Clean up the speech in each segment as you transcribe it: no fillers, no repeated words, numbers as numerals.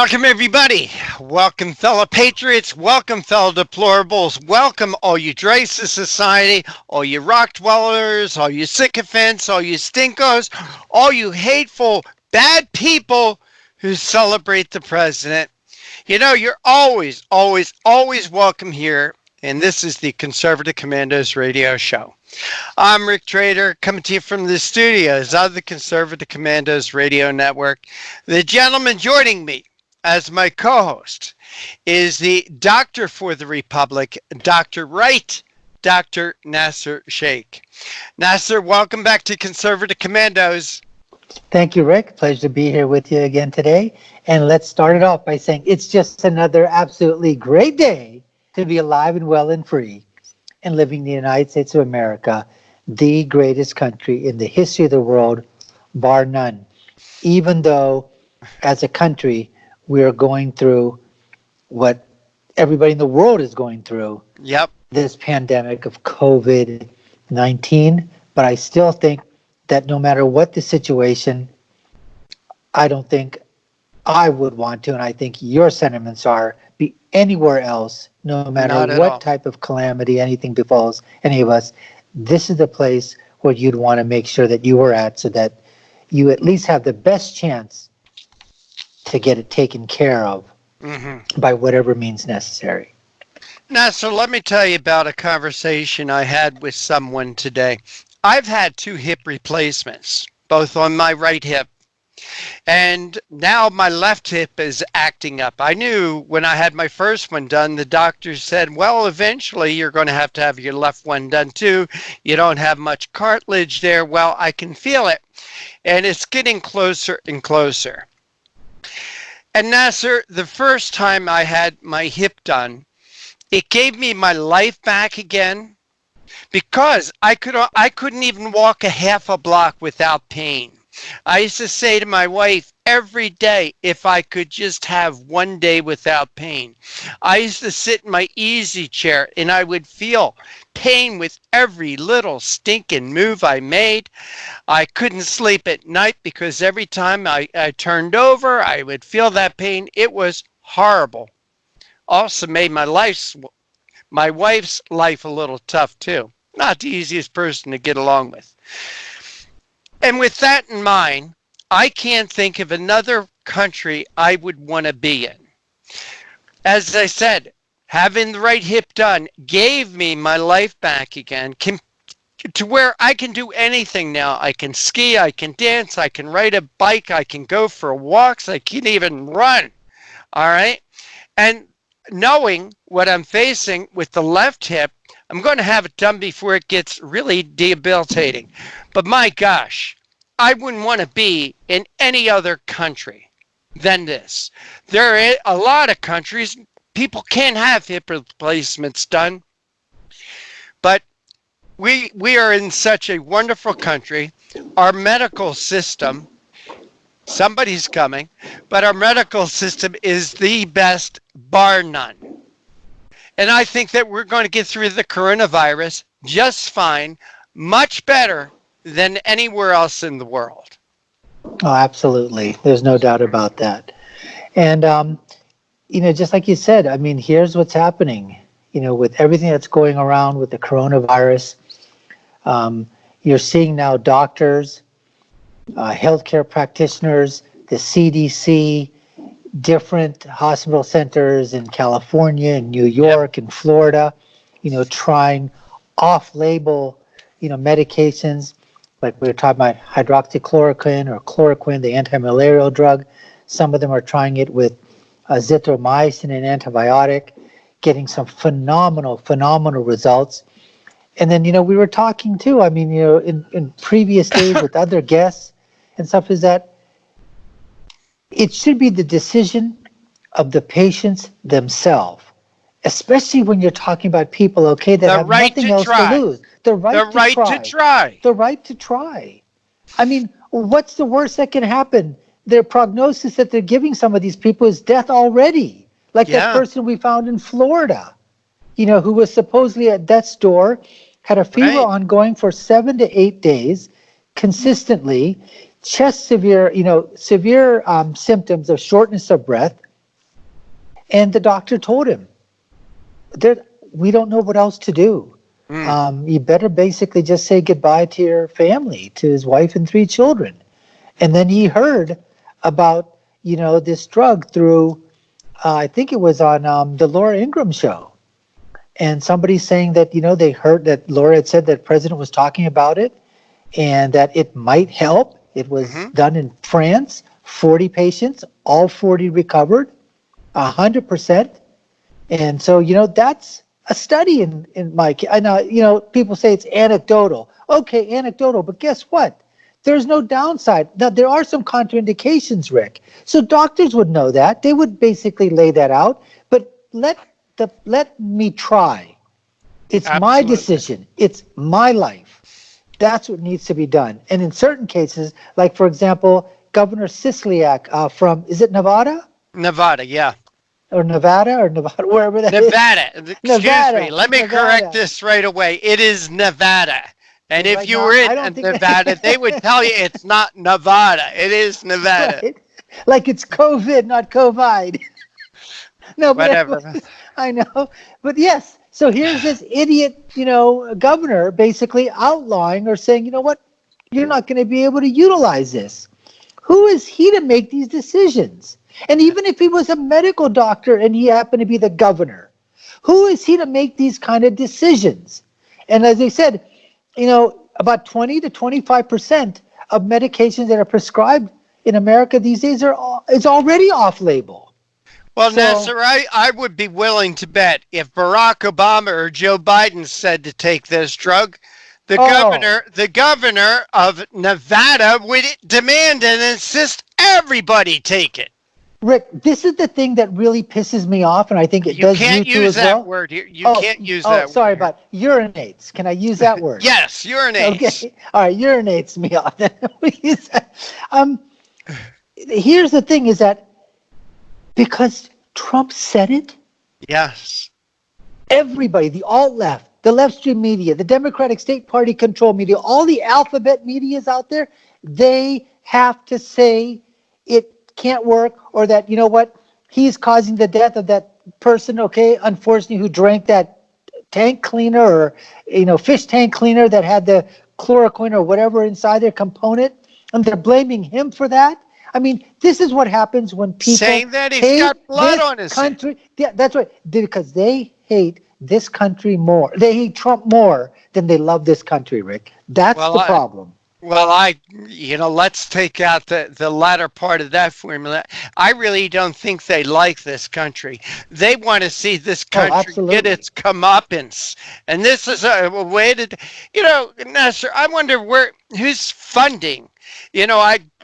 Welcome, everybody. Welcome, fellow patriots. Welcome, fellow deplorables. Welcome, all you dregs of society, all you rock dwellers, all you sycophants, all you stinkos, all you hateful, bad people who celebrate the president. You know, you're always, always, always welcome here. And this is the Conservative Commandos radio show. I'm Rick Trader, coming to you from the studios of the Conservative Commandos radio network. The gentleman joining me as my co-host is the Doctor for the Republic, Dr. Right, Dr. Nasir Shaikh. Nasir, welcome back to Conservative Commandos. Thank you, Rick. Pleasure to be here with you again today. And let's start it off by saying it's just another absolutely great day to be alive and well and free and living in the United States of America, the greatest country in the history of the world, bar none. Even though, as a country, we are going through what everybody in the world is going through. Yep. This pandemic of COVID-19. But I still think that no matter what the situation, I don't think I would want to, and I think your sentiments are, be anywhere else, no matter what type of calamity, anything befalls any of us. This is the place where you'd want to make sure that you were at so that you at least have the best chance to get it taken care of by whatever means necessary. Now, so let me tell you about a conversation I had with someone today. I've had 2 hip replacements, both on my right hip. And now my left hip is acting up. I knew when I had my first one done, the doctor said, well, eventually you're going to have your left one done too. You don't have much cartilage there. Well, I can feel it. And it's getting closer and closer. And Nasir, the first time I had my hip done, it gave me my life back again because I couldn't even walk a half a block without pain. I used to say to my wife every day, if I could just have one day without pain. I used to sit in my easy chair and I would feel pain with every little stinking move I made. I couldn't sleep at night because every time I turned over, I would feel that pain. It was horrible. Also made my wife's life a little tough too. Not the easiest person to get along with. And with that in mind, I can't think of another country I would want to be in. As I said, having the right hip done gave me my life back again to where I can do anything now. I can ski, I can dance, I can ride a bike, I can go for walks, I can even run. All right? And knowing what I'm facing with the left hip, I'm going to have it done before it gets really debilitating. But my gosh, I wouldn't want to be in any other country than this. There are a lot of countries, people can't have hip replacements done. But we are in such a wonderful country. Our medical system, somebody's coming, but our medical system is the best, bar none. And I think that we're going to get through the coronavirus just fine, much better than anywhere else in the world. Oh, absolutely. There's no doubt about that. And, just like you said, I mean, here's what's happening, with everything that's going around with the coronavirus. You're seeing now doctors, healthcare practitioners, the CDC, different hospital centers in California and New York and Florida, trying off-label, medications, like we were talking about hydroxychloroquine or chloroquine, the anti-malarial drug. Some of them are trying it with azithromycin, an antibiotic, getting some phenomenal results. And then, we were talking too, in previous days with other guests and stuff, is that it should be the decision of the patients themselves, especially when you're talking about people, that have nothing else to lose. The right to try. I mean, what's the worst that can happen? Their prognosis that they're giving some of these people is death already. Like that person we found in Florida, who was supposedly at death's door, had a fever ongoing for 7 to 8 days, consistently, severe symptoms of shortness of breath, And the doctor told him, there, we don't know what else to do. Mm. You better basically just say goodbye to your family, to his wife and 3 children. And then he heard about, this drug through, I think it was on the Laura Ingraham show. And somebody saying that, they heard that Laura had said that the president was talking about it and that it might help. It was Hmm. done in France, 40 patients, all 40 recovered, 100%. And so, that's a study in my, I know, people say it's anecdotal. Okay, anecdotal, but guess what? There's no downside. Now, there are some contraindications, Rick. So doctors would know that. They would basically lay that out, but let me try. It's my Absolutely. decision. It's my life. That's what needs to be done. And in certain cases, like for example, Governor Sisolak from, is it Nevada? Nevada, yeah. Or Nevada, wherever that is. Nevada. Excuse me. Nevada, Let me correct Nevada. this right away. It is Nevada. And if Right you now, were I in don't think Nevada, they would tell you it's not Nevada. It is Nevada. right. Like it's COVID, not COVID. No, but Whatever. anyways, I know. But yes, so here's this idiot, governor basically outlawing or saying, you know what, you're not going to be able to utilize this. Who is he to make these decisions? And even if he was a medical doctor and he happened to be the governor, who is he to make these kind of decisions? And as I said, about 20 to 25% of medications that are prescribed in America these days is already off label. Well, So, Nasser, I would be willing to bet if Barack Obama or Joe Biden said to take this drug, the oh, governor of Nevada would demand and insist everybody take it. Rick, this is the thing that really pisses me off, and I think it You does you can't too use as that well. word here. You Oh, can't use oh, that word sorry here. about urinates. Can I use that word? Yes, urinates. Okay, all right, urinates me off. We use that. Here's the thing: is that because Trump said it, Yes. everybody, the alt left, the left stream media, the Democratic State Party controlled media, all the alphabet medias out there, they have to say it can't work or that, you know what, he's causing the death of that person, okay, unfortunately, who drank that tank cleaner or, fish tank cleaner that had the chloroquine or whatever inside their component. And they're blaming him for that. I mean, this is what happens when people Saying that he's got hate blood this on his hands. country. Yeah, that's right. Because they hate this country more. They hate Trump more than they love this country, Rick. That's Well, the problem. let's take out the latter part of that formula. I really don't think they like this country. They want to see this Oh, country get absolutely. its comeuppance. And this is a way to, Nasser, I wonder who's funding.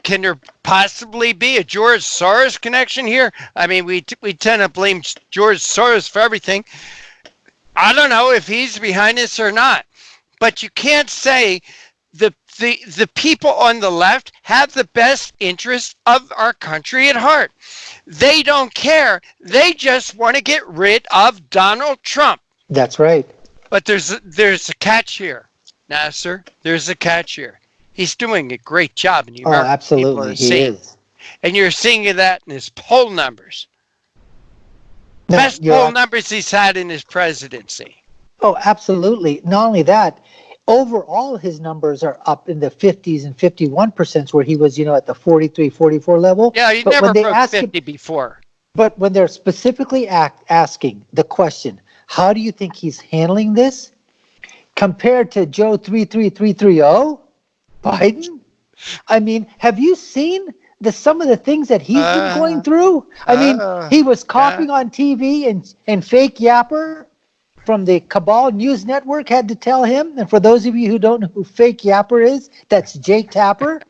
Can there possibly be a George Soros connection here? I mean, we tend to blame George Soros for everything. I don't know if he's behind this or not. But you can't say the people on the left have the best interest of our country at heart. They don't care. They just want to get rid of Donald Trump. That's right. But there's a catch here, Nasser. There's a catch here. He's doing a great job, and the Oh, American people absolutely. are He seeing. is. And you're seeing that in his poll numbers. No, Best poll numbers he's had in his presidency. oh, absolutely. Not only that, overall his numbers are up in the 50s and 51% where he was, at the 43, 44 level. Yeah, he But when never they broke ask him, 50 before. but when they're specifically asking the question, how do you think he's handling this compared to Joe 33330, Biden? I mean, have you seen some of the things that he's been going Uh, through? I mean, he was yeah. coughing on TV and fake yapper from the Cabal News Network had to tell him. And for those of you who don't know who fake yapper is, that's Jake Tapper.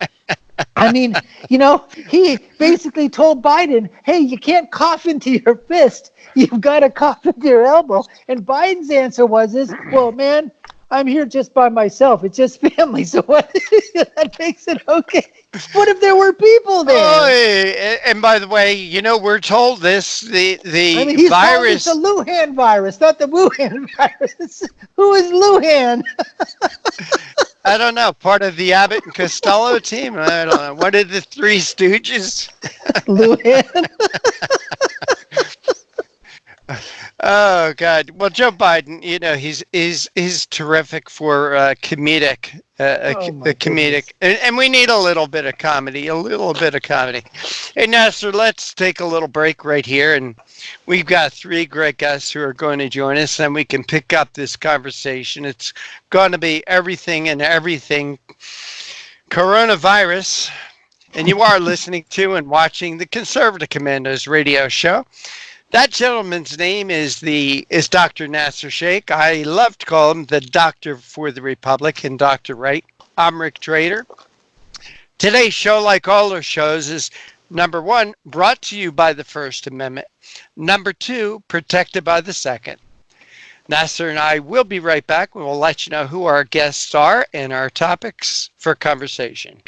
I mean, he basically told Biden, hey, you can't cough into your fist. You've got to cough into your elbow. And Biden's answer was, well, man, I'm here just by myself. It's just family. So what? That makes it okay. What if there were people Oh, there? and by the way, we're told this I mean, the he's calling this the virus. Luhan virus, not the Wuhan virus. Who is Luhan? I don't know, part of the Abbott and Costello team. I don't know. What are the Three Stooges? Luhan. Oh God! Well, Joe Biden, he's terrific for comedic, Oh a my comedic, goodness. and we need a little bit of comedy, a little bit of comedy. Hey, Nasser, let's take a little break right here, and we've got three great guests who are going to join us, and we can pick up this conversation. It's going to be everything and everything coronavirus. And you are listening to and watching the Conservative Commandos radio show. That gentleman's name is Dr. Nasir Shaikh. I love to call him the Doctor for the Republic and Dr. Right. I'm Rick Trader. Today's show, like all our shows, is number one, brought to you by the First Amendment. Number two, protected by the Second. Nasir and I will be right back. We will let you know who our guests are and our topics for conversation.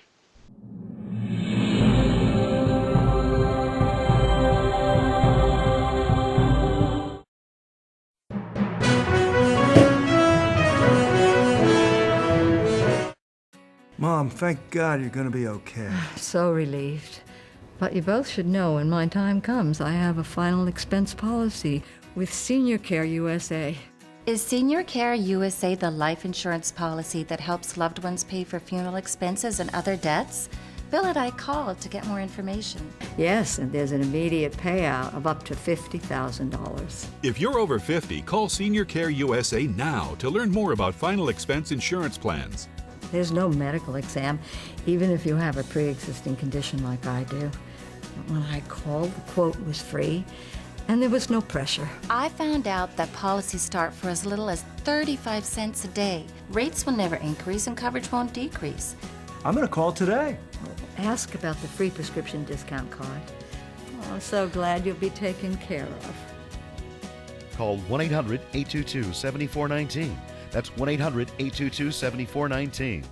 Mom, thank God you're gonna be okay. So relieved. But you both should know when my time comes, I have a final expense policy with Senior Care USA. Is Senior Care USA the life insurance policy that helps loved ones pay for funeral expenses and other debts? Bill and I called to get more information. Yes, and there's an immediate payout of up to $50,000. If you're over 50, call Senior Care USA now to learn more about final expense insurance plans. There's no medical exam, even if you have a pre-existing condition like I do. When I called, the quote was free, and there was no pressure. I found out that policies start for as little as 35 cents a day. Rates will never increase and coverage won't decrease. I'm gonna call today. Ask about the free prescription discount card. Oh, I'm so glad you'll be taken care of. Call 1-800-822-7419. That's 1-800-822-7419.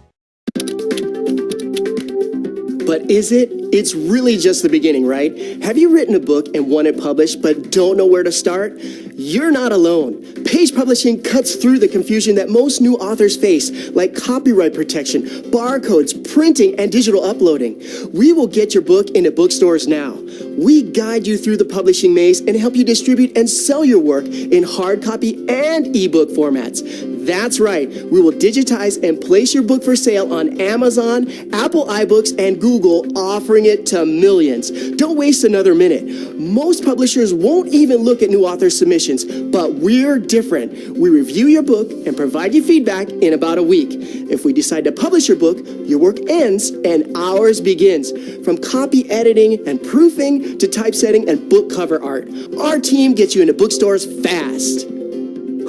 But is it? It's really just the beginning, right? Have you written a book and want it published but don't know where to start? You're not alone. Page Publishing cuts through the confusion that most new authors face, like copyright protection, barcodes, printing, and digital uploading. We will get your book into bookstores now. We guide you through the publishing maze and help you distribute and sell your work in hard copy and ebook formats. That's right. We will digitize and place your book for sale on Amazon, Apple iBooks, and Google, offering it to millions. Don't waste another minute. Most publishers won't even look at new author submissions, but we're different. We review your book and provide you feedback in about a week. If we decide to publish your book, your work ends and ours begins. From copy editing and proofing to typesetting and book cover art, our team gets you into bookstores fast.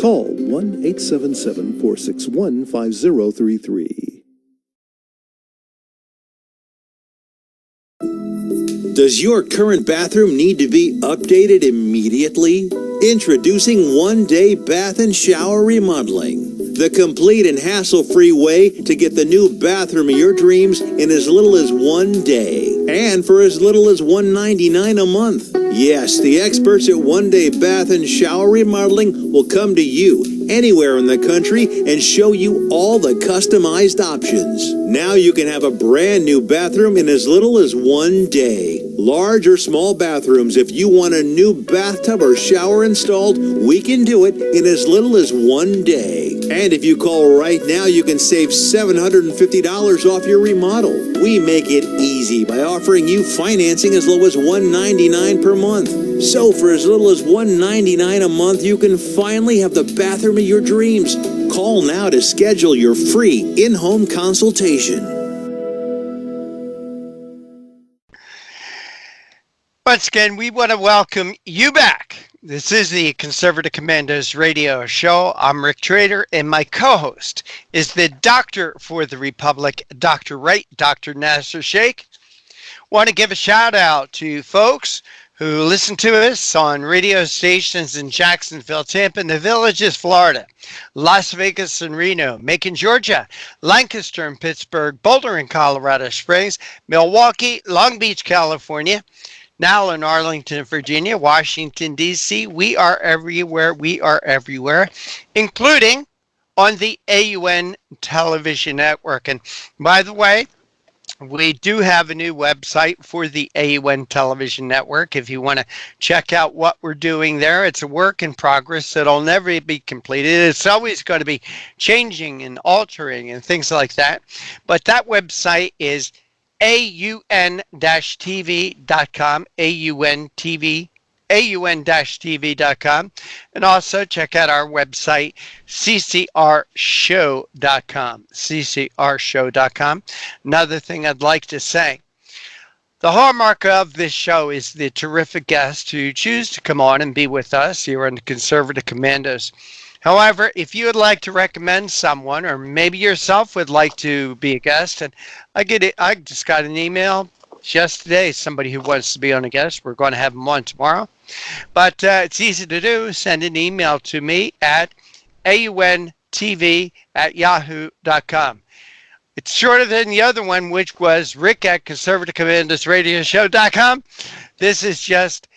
Call 1-877-461-5033. Does your current bathroom need to be updated immediately? Introducing One Day Bath and Shower Remodeling, the complete and hassle-free way to get the new bathroom of your dreams in as little as 1 day, and for as little as $1.99 a month. Yes, the experts at One Day Bath and Shower Remodeling will come to you anywhere in the country and show you all the customized options. Now you can have a brand new bathroom in as little as 1 day. Large or small bathrooms, if you want a new bathtub or shower installed, we can do it in as little as 1 day. And if you call right now, you can save $750 off your remodel. We make it easy by offering you financing as low as $199 per month. So for as little as $199 a month, you can finally have the bathroom of your dreams. Call now to schedule your free in-home consultation. Once again, we want to welcome you back. This is the Conservative Commandos radio show. I'm Rick Trader, and my co-host is the Doctor for the Republic, Dr. Right, Dr. Nasir Shaikh. Want to give a shout out to folks who listen to us on radio stations in Jacksonville, Tampa, and the Villages, Florida, Las Vegas and Reno, Macon, Georgia, Lancaster and Pittsburgh, Boulder and Colorado Springs, Milwaukee, Long Beach, California, now in Arlington, Virginia, Washington, D.C. We are everywhere, including on the AUN television network. And by the way, We do have a new website for the AUN Television Network. If you want to check out what we're doing there, it's a work in progress. It'll never be completed. It's always going to be changing and altering and things like that. But that website is aun-tv.com, aun-tv.com. And also check out our website, ccrshow.com, ccrshow.com. Another thing I'd like to say, the hallmark of this show is the terrific guests who choose to come on and be with us here on the Conservative Commandos. However, if you would like to recommend someone, or maybe yourself would like to be a guest, and I just got an email just today, somebody who wants to be on a guest. We're going to have them on tomorrow. But it's easy to do. Send an email to me at auntv@yahoo.com. It's shorter than the other one, which was rick@conservativecommandosradioshow.com. This is just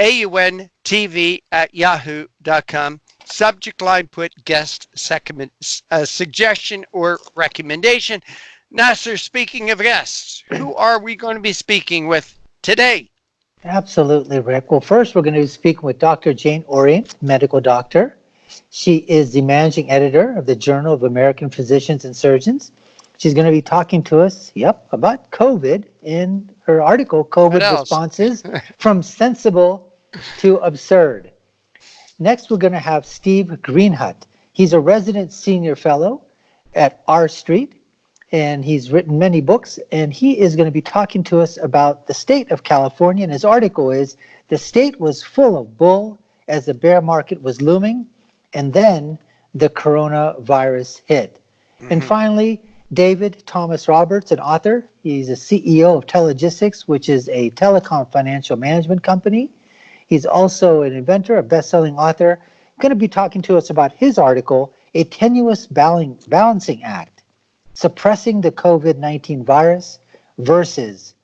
auntv@yahoo.com. Subject line, put guest suggestion or recommendation. Nasir, speaking of guests, who are we going to be speaking with today? Absolutely, Rick. Well, first we're going to be speaking with Dr. Jane Orient, medical doctor. She is the managing editor of the Journal of American Physicians and Surgeons. She's going to be talking to us, about COVID in her article, COVID Responses from Sensible to Absurd. Next, we're going to have Steve Greenhut. He's a resident senior fellow at R Street, and he's written many books, and he is going to be talking to us about the state of California. And his article is, "The state was full of bull as the bear market was looming, and then the coronavirus hit." And finally, David Thomas Roberts, an author. He's a CEO of Telegistics, which is a telecom financial management company. He's also an inventor, a best-selling author. Going to be talking to us about his article, "A Tenuous Balancing Act, Suppressing the COVID-19 Virus versus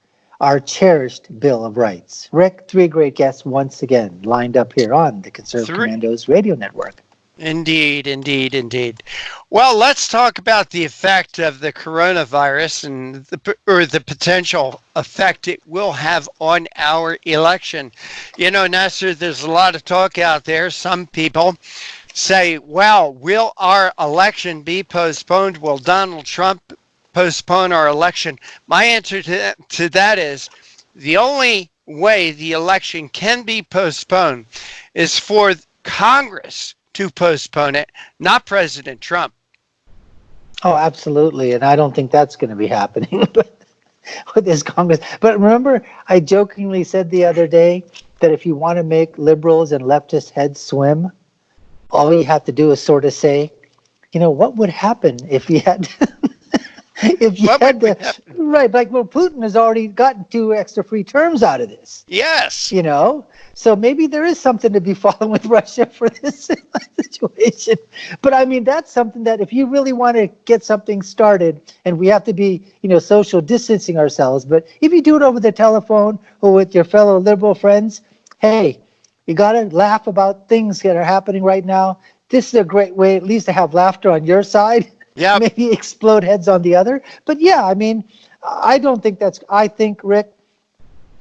Our Cherished Bill of Rights." Rick, three great guests once again lined up here on the Conservative Commandos Radio Network. Indeed, indeed, indeed. Well, let's talk about the effect of the coronavirus and the potential effect it will have on our election. You know, Nasser, there's a lot of talk out there. Some people say, well, will our election be postponed? Will Donald Trump postpone our election? My answer to that is the only way the election can be postponed is for Congress to postpone it, not President Trump. Oh, absolutely. And I don't think that's going to be happening with this Congress. But remember, I jokingly said the other day that if you want to make liberals and leftist heads swim, all you have to do is sort of say, what would happen if you had right, like, well, Putin has already gotten 2 extra free terms out of this. Yes. So maybe there is something to be following with Russia for this situation. But I mean, that's something that if you really want to get something started, and we have to be, social distancing ourselves, but if you do it over the telephone or with your fellow liberal friends, hey, you got to laugh about things that are happening right now. This is a great way at least to have laughter on your side. Yeah. Maybe explode heads on the other. But yeah, I mean, I think, Rick,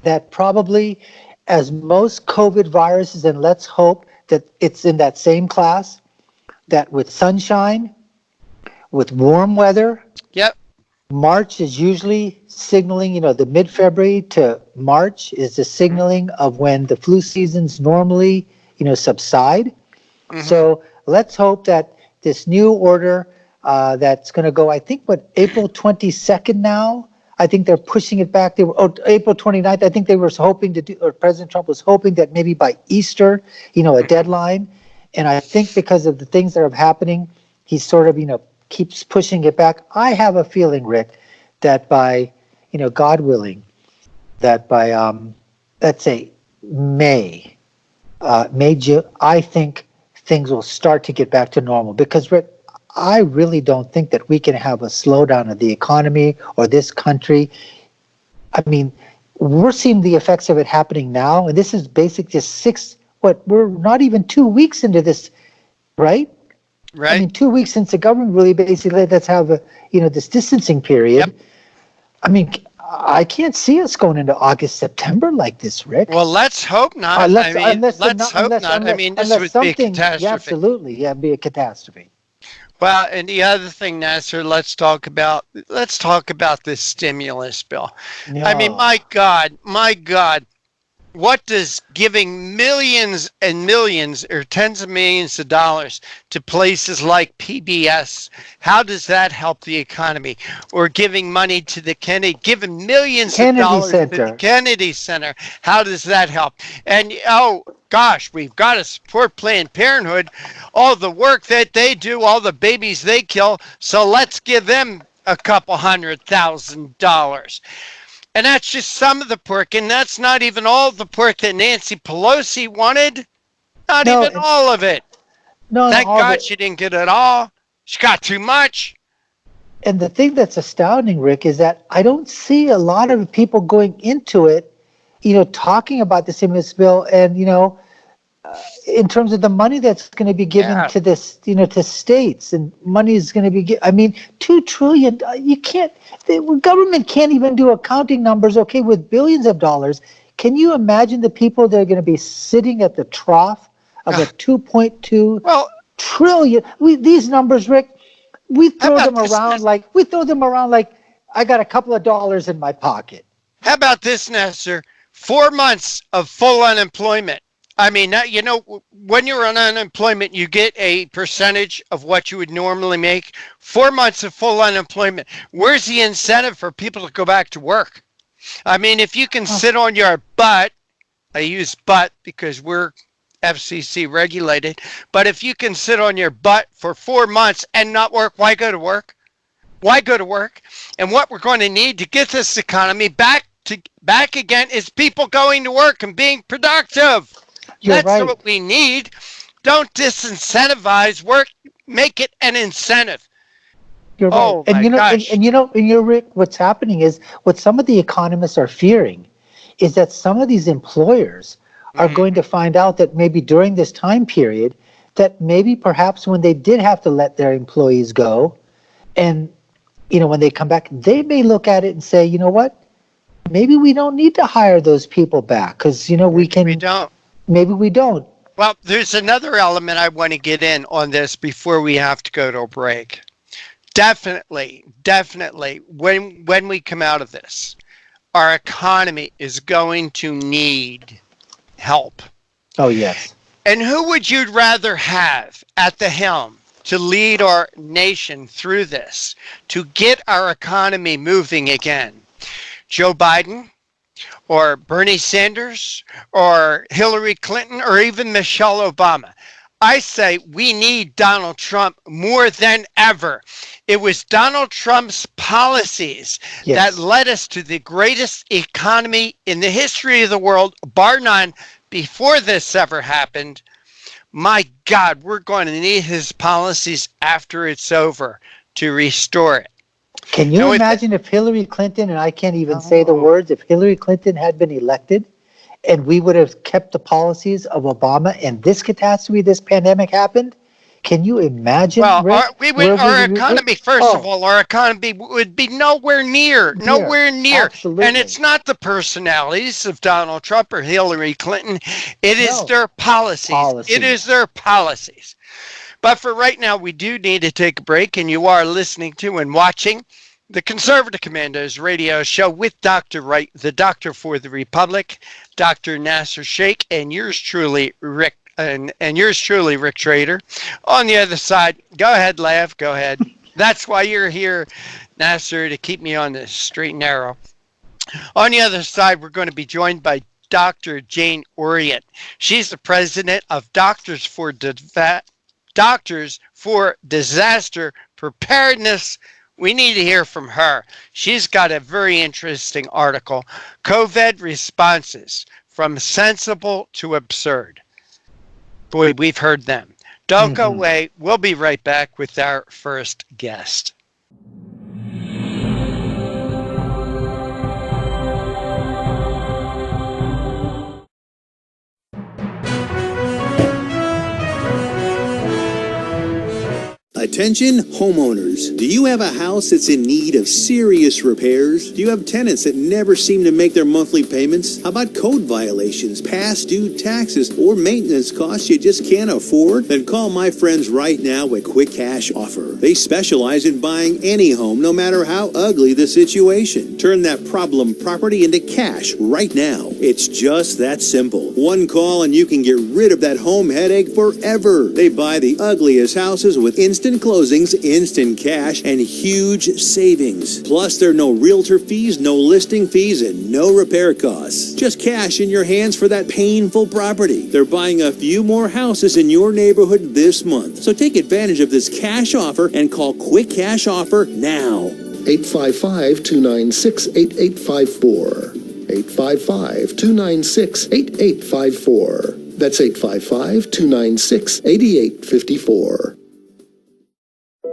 that probably as most COVID viruses, and let's hope that it's in that same class, that with sunshine, with warm weather, March is usually signaling, the mid-February to March is the signaling of when the flu seasons normally, subside. So let's hope that this new order that's going to go, I think, April 22nd now? I think they're pushing it back. April 29th, I think they were hoping to do, or President Trump was hoping that maybe by Easter, a deadline. And I think because of the things that are happening, he's sort of, keeps pushing it back. I have a feeling, Rick, that by, God willing, that by, let's say, May, June, I think things will start to get back to normal. Because, Rick, I really don't think that we can have a slowdown of the economy or this country. I mean, we're seeing the effects of it happening now, and this is basically just we're not even 2 weeks into this, right? Right. I mean, 2 weeks since the government really basically let's have this distancing period. Yep. I mean, I can't see us going into August, September like this, Rick. Well, let's hope not. I mean, let's hope not. I mean, this would be a something. Yeah, catastrophe. absolutely. Yeah, it'd be a catastrophe. Well, and the other thing, Nasser, let's talk about this stimulus bill. I mean, No. my God, what does giving millions and millions or tens of millions of dollars to places like PBS, how does that help the economy? Or giving money to giving millions of Kennedy dollars to the Center. Kennedy Center, how does that help? And oh gosh, we've got to support Planned Parenthood, all the work that they do, all the babies they kill, so let's give them a couple $100,000. And that's just some of the pork, and that's not even all the pork that Nancy Pelosi wanted. Not No, even all of it. No, Thank all God the, she didn't get it all. She got too much. and the thing that's astounding, Rick, is that I don't see a lot of people going into it, talking about the stimulus bill, and in terms of the money that's going to be given Yeah. to this, to states, and money is going to be, I mean, $2 trillion. You can't. The government can't even do accounting numbers. Okay, with billions of dollars, can you imagine the people that are going to be sitting at the trough of a 2.2 Well, trillion? These numbers, Rick, we how throw about them this? around like I got a couple of dollars in my pocket. How about this, Nasser? 4 months of full unemployment. I mean, when you're on unemployment, you get a percentage of what you would normally make. 4 months of full unemployment. Where's the incentive for people to go back to work? I mean, if you can sit on your butt, I use butt because we're FCC regulated, but if you can sit on your butt for 4 months and not work, why go to work? Why go to work? And what we're going to need to get this economy back again is people going to work and being productive. You're That's right. what we need. Don't disincentivize work. Make it an incentive. You're right. Oh my gosh. Rick, what's happening is what some of the economists are fearing is that some of these employers are going to find out that maybe during this time period, that maybe perhaps when they did have to let their employees go, and when they come back, they may look at it and say, you know what, maybe we don't need to hire those people back because we don't. Maybe we don't. Well, there's another element I want to get in on this before we have to go to a break. Definitely, when we come out of this, our economy is going to need help. Oh, yes. And who would you rather have at the helm to lead our nation through this, to get our economy moving again? Joe Biden, or Bernie Sanders, or Hillary Clinton, or even Michelle Obama? I say we need Donald Trump more than ever. It was Donald Trump's policies that led us to the greatest economy in the history of the world, bar none, before this ever happened. My God, we're going to need his policies after it's over to restore it. Can you imagine if Hillary Clinton, and I can't even say the words, if Hillary Clinton had been elected and we would have kept the policies of Obama and this catastrophe, this pandemic happened? Can you imagine? Well, Rick, our economy, first of all, our economy would be nowhere near. Absolutely. And it's not the personalities of Donald Trump or Hillary Clinton. It is their policies. It is their policies. But for right now, we do need to take a break, and you are listening to and watching the Conservative Commandos radio show with Dr. Wright, the Doctor for the Republic, Dr. Nasir Shaikh, and yours truly, Rick, and yours truly, Rick Trader. On the other side, go ahead, laugh, go ahead. That's why you're here, Nasir, to keep me on the straight and narrow. On the other side, we're going to be joined by Dr. Jane Orient. She's the president of Doctors for Disaster Preparedness. We need to hear from her. She's got a very interesting article, COVID Responses, from Sensible to Absurd. Boy, we've heard them. Don't go away. We'll be right back with our first guest. Attention homeowners. Do you have a house that's in need of serious repairs? Do you have tenants that never seem to make their monthly payments? How about code violations, past due taxes, or maintenance costs you just can't afford? Then call my friends right now at Quick Cash Offer. They specialize in buying any home, no matter how ugly the situation. Turn that problem property into cash right now. It's just that simple. One call and you can get rid of that home headache forever. They buy the ugliest houses with instant closings, instant cash, and huge savings. Plus, there are no realtor fees, no listing fees, and no repair costs. Just cash in your hands for that painful property. They're buying a few more houses in your neighborhood this month. So take advantage of this cash offer and call Quick Cash Offer now. 855-296-8854. 855-296-8854. That's 855-296-8854.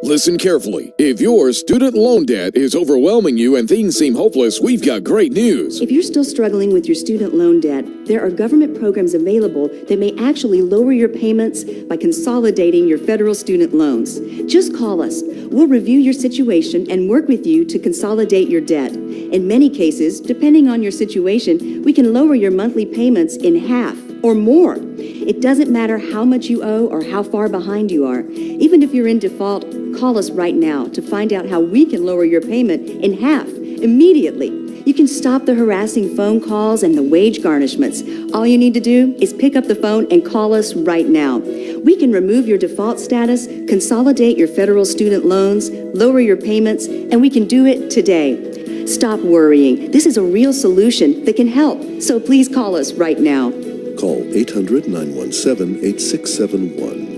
Listen carefully. If your student loan debt is overwhelming you and things seem hopeless, we've got great news. If you're still struggling with your student loan debt, there are government programs available that may actually lower your payments by consolidating your federal student loans. Just call us. We'll review your situation and work with you to consolidate your debt. In many cases, depending on your situation, we can lower your monthly payments in half or more. It doesn't matter how much you owe or how far behind you are. Even if you're in default, call us right now to find out how we can lower your payment in half immediately. You can stop the harassing phone calls and the wage garnishments. All you need to do is pick up the phone and call us right now. We can remove your default status, consolidate your federal student loans, lower your payments, and we can do it today. Stop worrying. This is a real solution that can help. So please call us right now. Call 800-917-8671.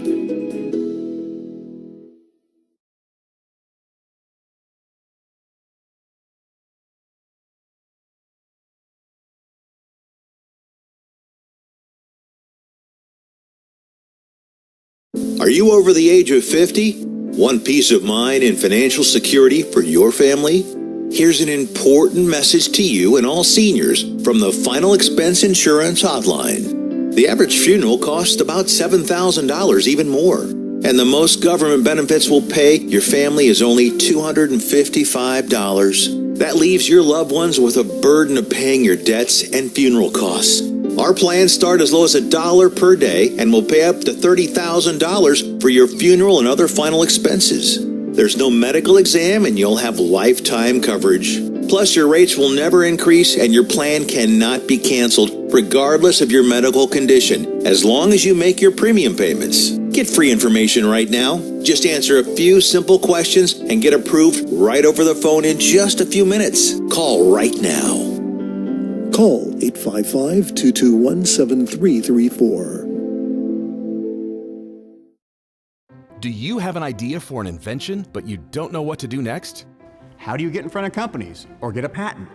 Are you over the age of 50? Want peace of mind and financial security for your family? Here's an important message to you and all seniors from the Final Expense Insurance Hotline. The average funeral costs about $7,000, even more. And the most government benefits will pay your family is only $255. That leaves your loved ones with a burden of paying your debts and funeral costs. Our plans start as low as $1 per day and will pay up to $30,000 for your funeral and other final expenses. There's no medical exam and you'll have lifetime coverage. Plus, your rates will never increase and your plan cannot be canceled regardless of your medical condition, as long as you make your premium payments. Get free information right now. Just answer a few simple questions and get approved right over the phone in just a few minutes. Call right now. Call 855-221-7334. Do you have an idea for an invention, but you don't know what to do next? How do you get in front of companies or get a patent?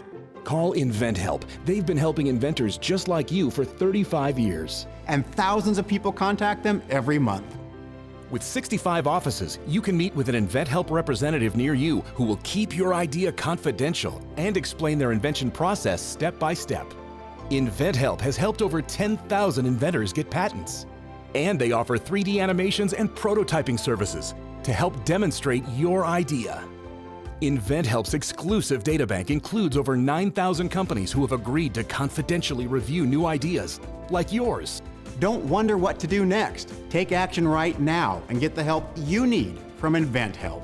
Call InventHelp. They've been helping inventors just like you for 35 years. And thousands of people contact them every month. With 65 offices, you can meet with an InventHelp representative near you who will keep your idea confidential and explain their invention process step by step. InventHelp has helped over 10,000 inventors get patents. And they offer 3D animations and prototyping services to help demonstrate your idea. InventHelp's exclusive databank includes over 9,000 companies who have agreed to confidentially review new ideas, like yours. Don't wonder what to do next. Take action right now and get the help you need from InventHelp.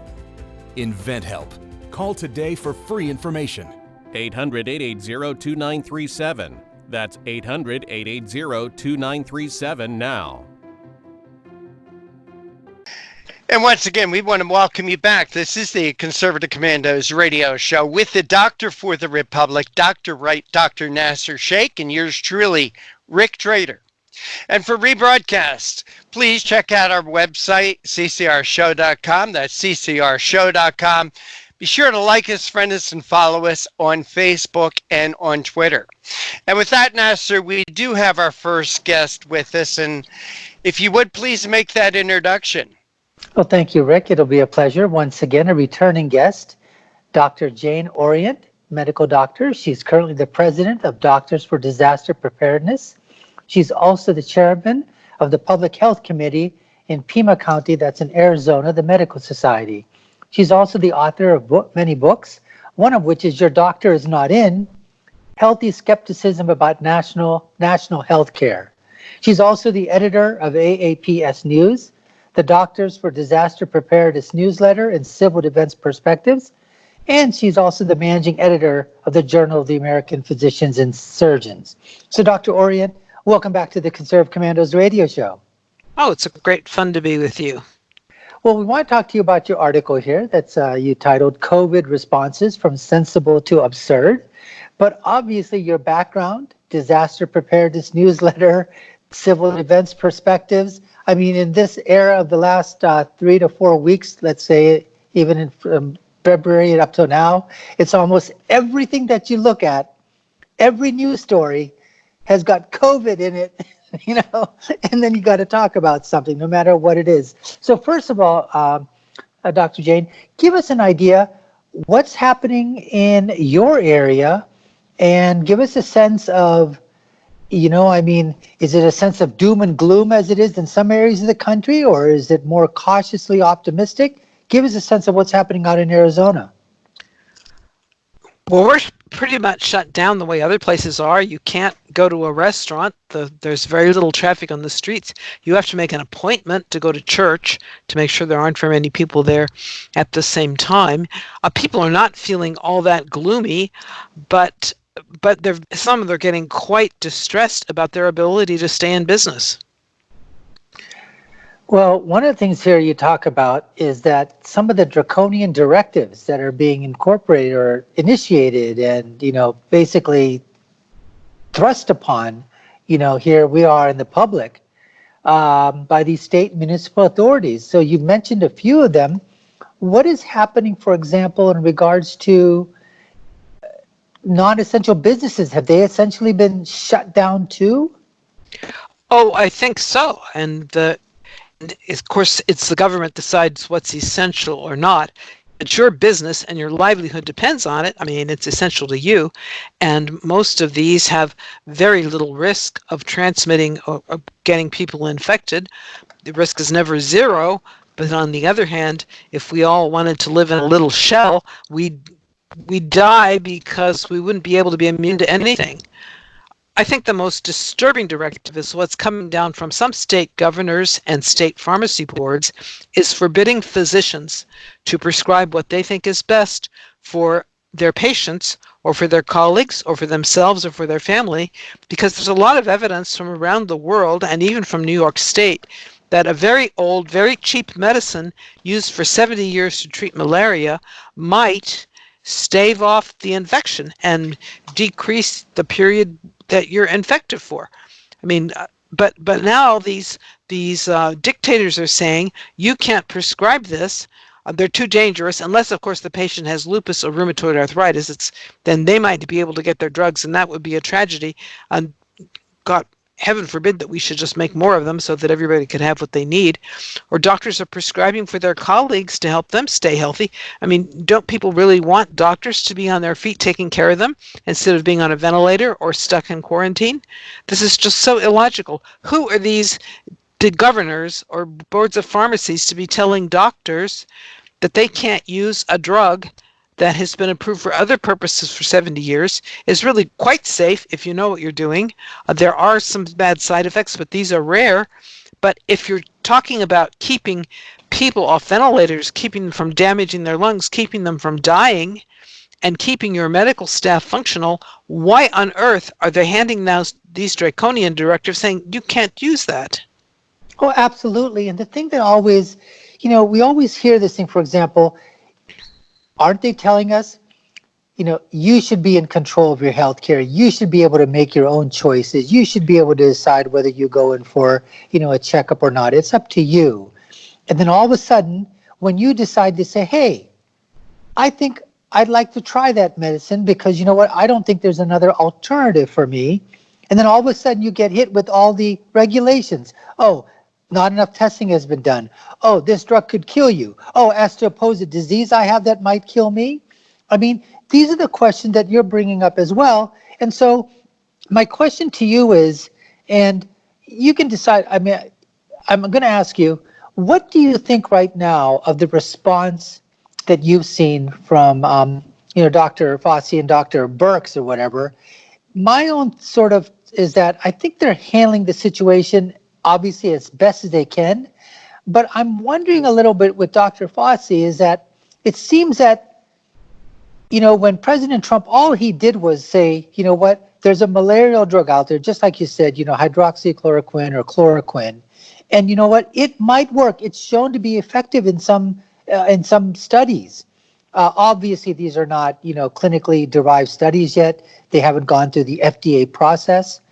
InventHelp. Call today for free information. 800-880-2937. That's 800-880-2937 now. And once again, we want to welcome you back. This is the Conservative Commandos radio show with the Doctor for the Republic, Dr. Right, Dr. Nasir Shaikh, and yours truly, Rick Trader. And for rebroadcast, please check out our website, ccrshow.com. That's ccrshow.com. Be sure to like us, friend us, and follow us on Facebook and on Twitter. And with that, Nasir, we do have our first guest with us. And if you would, please make that introduction. Well, thank you, Rick. It'll be a pleasure. Once again, a returning guest, Dr. Jane Orient, medical doctor. She's currently the president of Doctors for Disaster Preparedness. She's also the chairman of the Public Health Committee in Pima County, that's in Arizona, the Medical Society. She's also the author of many books, one of which is Your Doctor Is Not In, Healthy Skepticism About National Health Care. She's also the editor of AAPS News, the Doctors for Disaster Preparedness newsletter and Civil Defense Perspectives, and she's also the managing editor of the Journal of the American Physicians and Surgeons. So Dr. Orient, welcome back to the Conserve Commandos radio show. Oh, it's a great fun to be with you. Well, we want to talk to you about your article here that's you titled COVID Responses from Sensible to Absurd. But obviously your background, disaster preparedness newsletter, civil defense perspectives. I mean, in this era of the last 3 to 4 weeks, let's say, even from February and up till now, it's almost everything that you look at, every news story has got COVID in it, and then you got to talk about something, no matter what it is. So first of all, Dr. Jane, give us an idea what's happening in your area and give us a sense of, is it a sense of doom and gloom as it is in some areas of the country, or is it more cautiously optimistic? Give us a sense of what's happening out in Arizona. Well, we're pretty much shut down the way other places are. You can't go to a restaurant. There's very little traffic on the streets. You have to make an appointment to go to church to make sure there aren't very many people there at the same time. People are not feeling all that gloomy, but some of them are getting quite distressed about their ability to stay in business. Well, one of the things here you talk about is that some of the draconian directives that are being incorporated or initiated and, basically thrust upon, here we are in the public by these state and municipal authorities. So you've mentioned a few of them. What is happening, for example, in regards to non-essential businesses? Have they essentially been shut down too? Oh, I think so. And of course, it's the government decides what's essential or not. It's your business and your livelihood depends on it. I mean, it's essential to you. And most of these have very little risk of transmitting or getting people infected. The risk is never zero. But on the other hand, if we all wanted to live in a little shell, we'd die because we wouldn't be able to be immune to anything. I think the most disturbing directive is what's coming down from some state governors and state pharmacy boards is forbidding physicians to prescribe what they think is best for their patients or for their colleagues or for themselves or for their family, because there's a lot of evidence from around the world and even from New York State that a very old, very cheap medicine used for 70 years to treat malaria might stave off the infection and decrease the period that you're infected for. I mean, but now these dictators are saying you can't prescribe this. They're too dangerous unless, of course, the patient has lupus or rheumatoid arthritis. Then they might be able to get their drugs, and that would be a tragedy. And God, heaven forbid that we should just make more of them so that everybody could have what they need. Or doctors are prescribing for their colleagues to help them stay healthy. I mean, don't people really want doctors to be on their feet taking care of them instead of being on a ventilator or stuck in quarantine? This is just so illogical. Who are the governors or boards of pharmacies to be telling doctors that they can't use a drug that has been approved for other purposes for 70 years, is really quite safe if you know what you're doing. There are some bad side effects, but these are rare. But if you're talking about keeping people off ventilators, keeping them from damaging their lungs, keeping them from dying, and keeping your medical staff functional, why on earth are they handing now these draconian directives saying you can't use that? Oh, absolutely. And the thing that always, we always hear this thing, for example, aren't they telling us, you should be in control of your health care. You should be able to make your own choices. You should be able to decide whether you go in for, a checkup or not. It's up to you. And then all of a sudden, when you decide to say, hey, I think I'd like to try that medicine because you know what, I don't think there's another alternative for me. And then all of a sudden you get hit with all the regulations. Oh, not enough testing has been done. Oh, this drug could kill you. Oh, as to oppose a disease I have that might kill me. I mean, these are the questions that you're bringing up as well. And so my question to you is, and you can decide, I'm going to ask you, What do you think right now of the response that you've seen from, Dr. Fossey and Dr. Birx or whatever? My own sort of is that I think they're handling the situation obviously as best as they can. But I'm wondering a little bit with Dr. Fossey is that it seems that, when President Trump, all he did was say, you know what, there's a malarial drug out there, just like you said, hydroxychloroquine or chloroquine. And you know what, it might work. It's shown to be effective in some studies. Obviously, these are not, clinically derived studies yet. They haven't gone through the FDA process.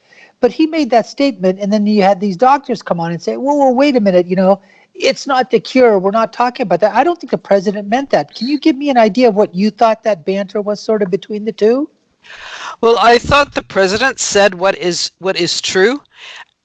But he made that statement, and then you had these doctors come on and say, whoa, wait a minute, it's not the cure. We're not talking about that. I don't think the president meant that. Can you give me an idea of what you thought that banter was sort of between the two? Well, I thought the president said what is true,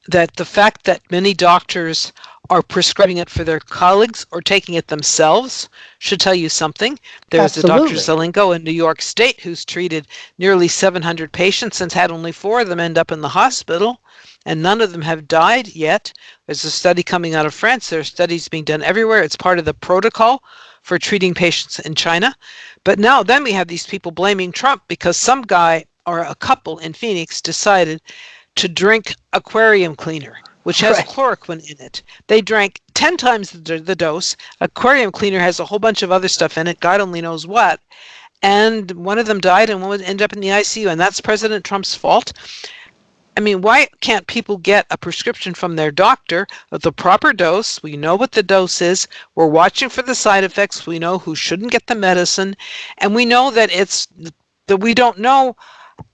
that the fact that many doctors are prescribing it for their colleagues or taking it themselves should tell you something. There's a Dr. Zelenko in New York State who's treated nearly 700 patients and had only 4 of them end up in the hospital, and none of them have died yet. There's a study coming out of France. There are studies being done everywhere. It's part of the protocol for treating patients in China. But now then we have these people blaming Trump because some guy or a couple in Phoenix decided to drink aquarium cleaner, which has chloroquine in it. They drank 10 times the dose. Aquarium cleaner has a whole bunch of other stuff in it, God only knows what. And one of them died and one ended up in the ICU, and that's President Trump's fault. I mean, why can't people get a prescription from their doctor of the proper dose? We know what the dose is. We're watching for the side effects. We know who shouldn't get the medicine. And we know that we don't know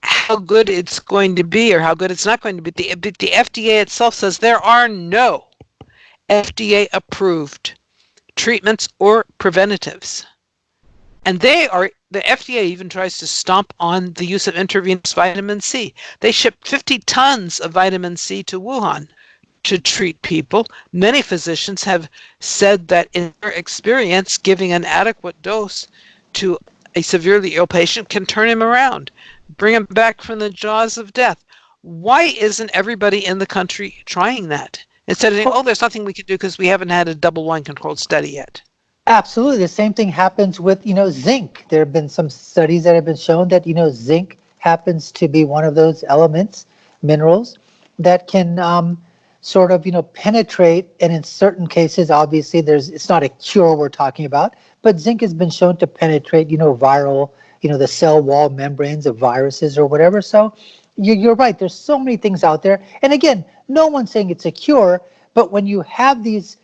how good it's going to be or how good it's not going to be. The FDA itself says there are no FDA-approved treatments or preventatives. And the FDA even tries to stomp on the use of intravenous vitamin C. They shipped 50 tons of vitamin C to Wuhan to treat people. Many physicians have said that in their experience, giving an adequate dose to a severely ill patient can turn him around, bring him back from the jaws of death. Why isn't everybody in the country trying that? Instead of saying, there's nothing we can do because we haven't had a double-blind controlled study yet. Absolutely. The same thing happens with, zinc. There have been some studies that have been shown that, zinc happens to be one of those elements, minerals, that can sort of, penetrate. And in certain cases, obviously, it's not a cure we're talking about, but zinc has been shown to penetrate, viral, the cell wall membranes of viruses or whatever. So you're right. There's so many things out there. And again, no one's saying it's a cure, but when you have these,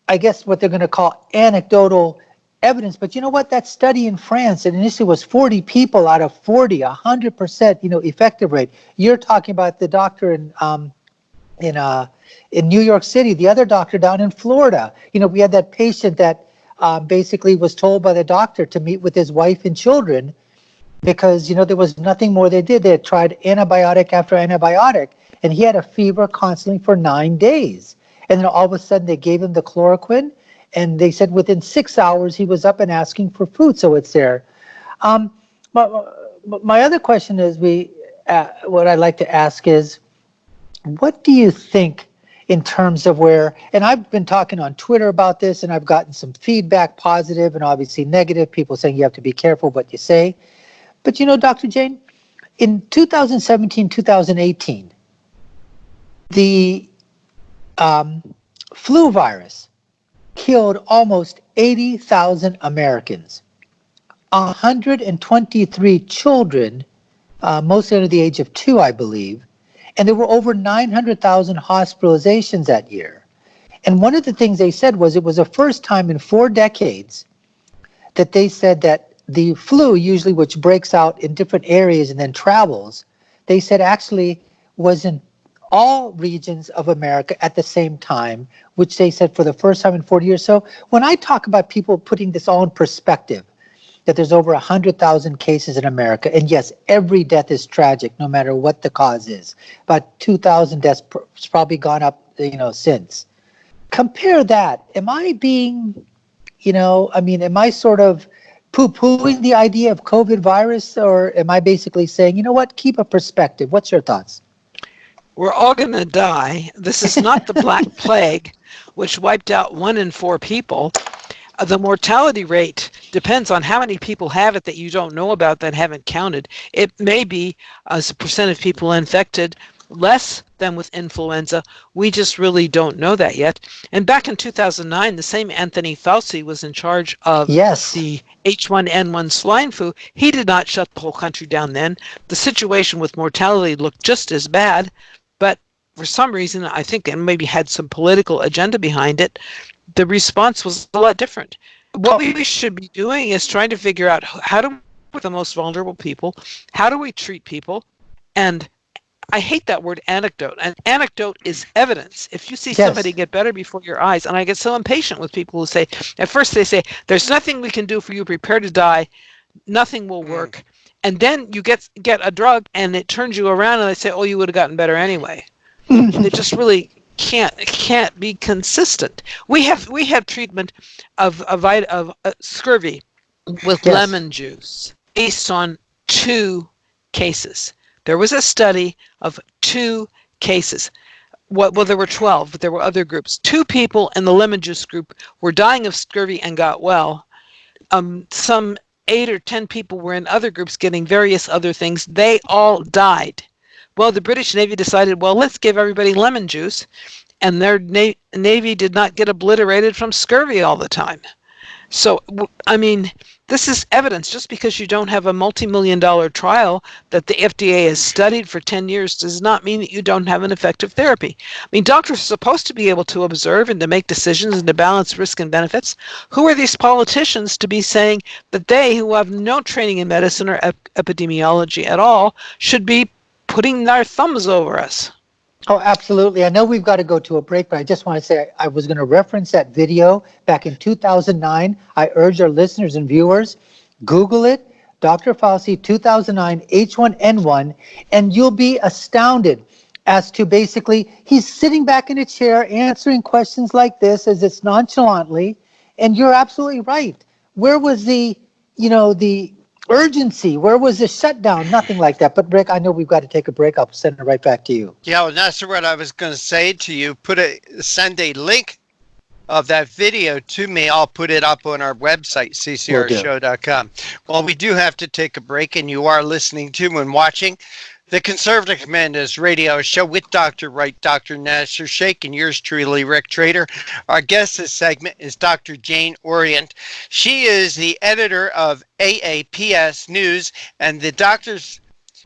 I guess what they're going to call anecdotal evidence, but you know what? That study in France, it initially was 40 people out of 40, 100%, effective rate. You're talking about the doctor in New York City, the other doctor down in Florida. We had that patient that basically was told by the doctor to meet with his wife and children because, there was nothing more they did. They had tried antibiotic after antibiotic, and he had a fever constantly for 9 days. And then all of a sudden they gave him the chloroquine, and they said within 6 hours he was up and asking for food. So it's there. My other question is, what I'd like to ask is, what do you think in terms of and I've been talking on Twitter about this, and I've gotten some feedback, positive and obviously negative, people saying you have to be careful what you say. But Dr. Jane, in 2017, 2018, the flu virus killed almost 80,000 Americans, 123 children, mostly under the age of 2, I believe, and there were over 900,000 hospitalizations that year. And one of the things they said was it was the first time in 4 decades that they said that the flu, usually which breaks out in different areas and then travels, they said actually was in all regions of America at the same time, which they said for the first time in 40 years. So when I talk about people putting this all in perspective, that there's over 100,000 cases in America, and yes, every death is tragic, no matter what the cause is. About 2,000 deaths has probably gone up, since. Compare that. Am I being, am I sort of poo-pooing the idea of COVID virus, or am I basically saying, keep a perspective? What's your thoughts? We're all going to die. This is not the Black Plague. which wiped out 1 in 4 people. The mortality rate depends on how many people have it that you don't know about that haven't counted. It may be, as a percent of people infected, less than with influenza. We just really don't know that yet. And back in 2009, the same Anthony Fauci was in charge of the H1N1 swine flu. He did not shut the whole country down then. The situation with mortality looked just as bad, but for some reason, I think it maybe had some political agenda behind it, the response was a lot different. What we should be doing is trying to figure out how to with the most vulnerable people, how do we treat people, and I hate that word anecdote. An anecdote is evidence. If you see somebody get better before your eyes, and I get so impatient with people who say, at first they say, there's nothing we can do for you, prepare to die, nothing will work, and then you get a drug and it turns you around and they say, oh, you would have gotten better anyway. And it just really can't be consistent. We have treatment of scurvy with lemon juice based on 2 cases. There was a study of 2 cases. Well, there were 12, but there were other groups. 2 people in the lemon juice group were dying of scurvy and got well. Some 8 or 10 people were in other groups getting various other things. They all died. Well, the British Navy decided, well, let's give everybody lemon juice, and their Navy did not get obliterated from scurvy all the time. So, I mean, this is evidence. Just because you don't have a multi-million-dollar trial that the FDA has studied for 10 years does not mean that you don't have an effective therapy. I mean, doctors are supposed to be able to observe and to make decisions and to balance risk and benefits. Who are these politicians to be saying that they, who have no training in medicine or epidemiology at all, should be putting their thumbs over us? Oh, absolutely. I know we've got to go to a break, but I just want to say I was going to reference that video back in 2009. I urge our listeners and viewers, Google it, Dr. Fauci 2009 H1N1, and you'll be astounded as to basically he's sitting back in a chair answering questions like this as it's nonchalantly, and you're absolutely right. Where was the urgency? Where was the shutdown? Nothing like that. But Rick, I know we've got to take a break. I'll send it right back to you. Yeah, well, that's what I was going to say to you. Send a link of that video to me. I'll put it up on our website, ccrshow.com. Well, we do have to take a break, and you are listening to and watching the Conservative Commandos radio show with Dr. Wright, Dr. Nasir Shaikh, and yours truly, Rick Trader. Our guest this segment is Dr. Jane Orient. She is the editor of AAPS News and the Doctors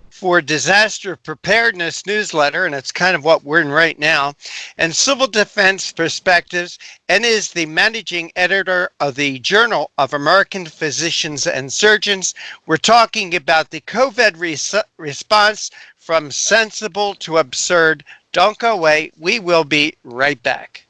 for Disaster Preparedness newsletter, and it's kind of what we're in right now, and Civil Defense Perspectives, and is the managing editor of the Journal of American Physicians and Surgeons. We're talking about the COVID response from sensible to absurd. Don't go away. We will be right back.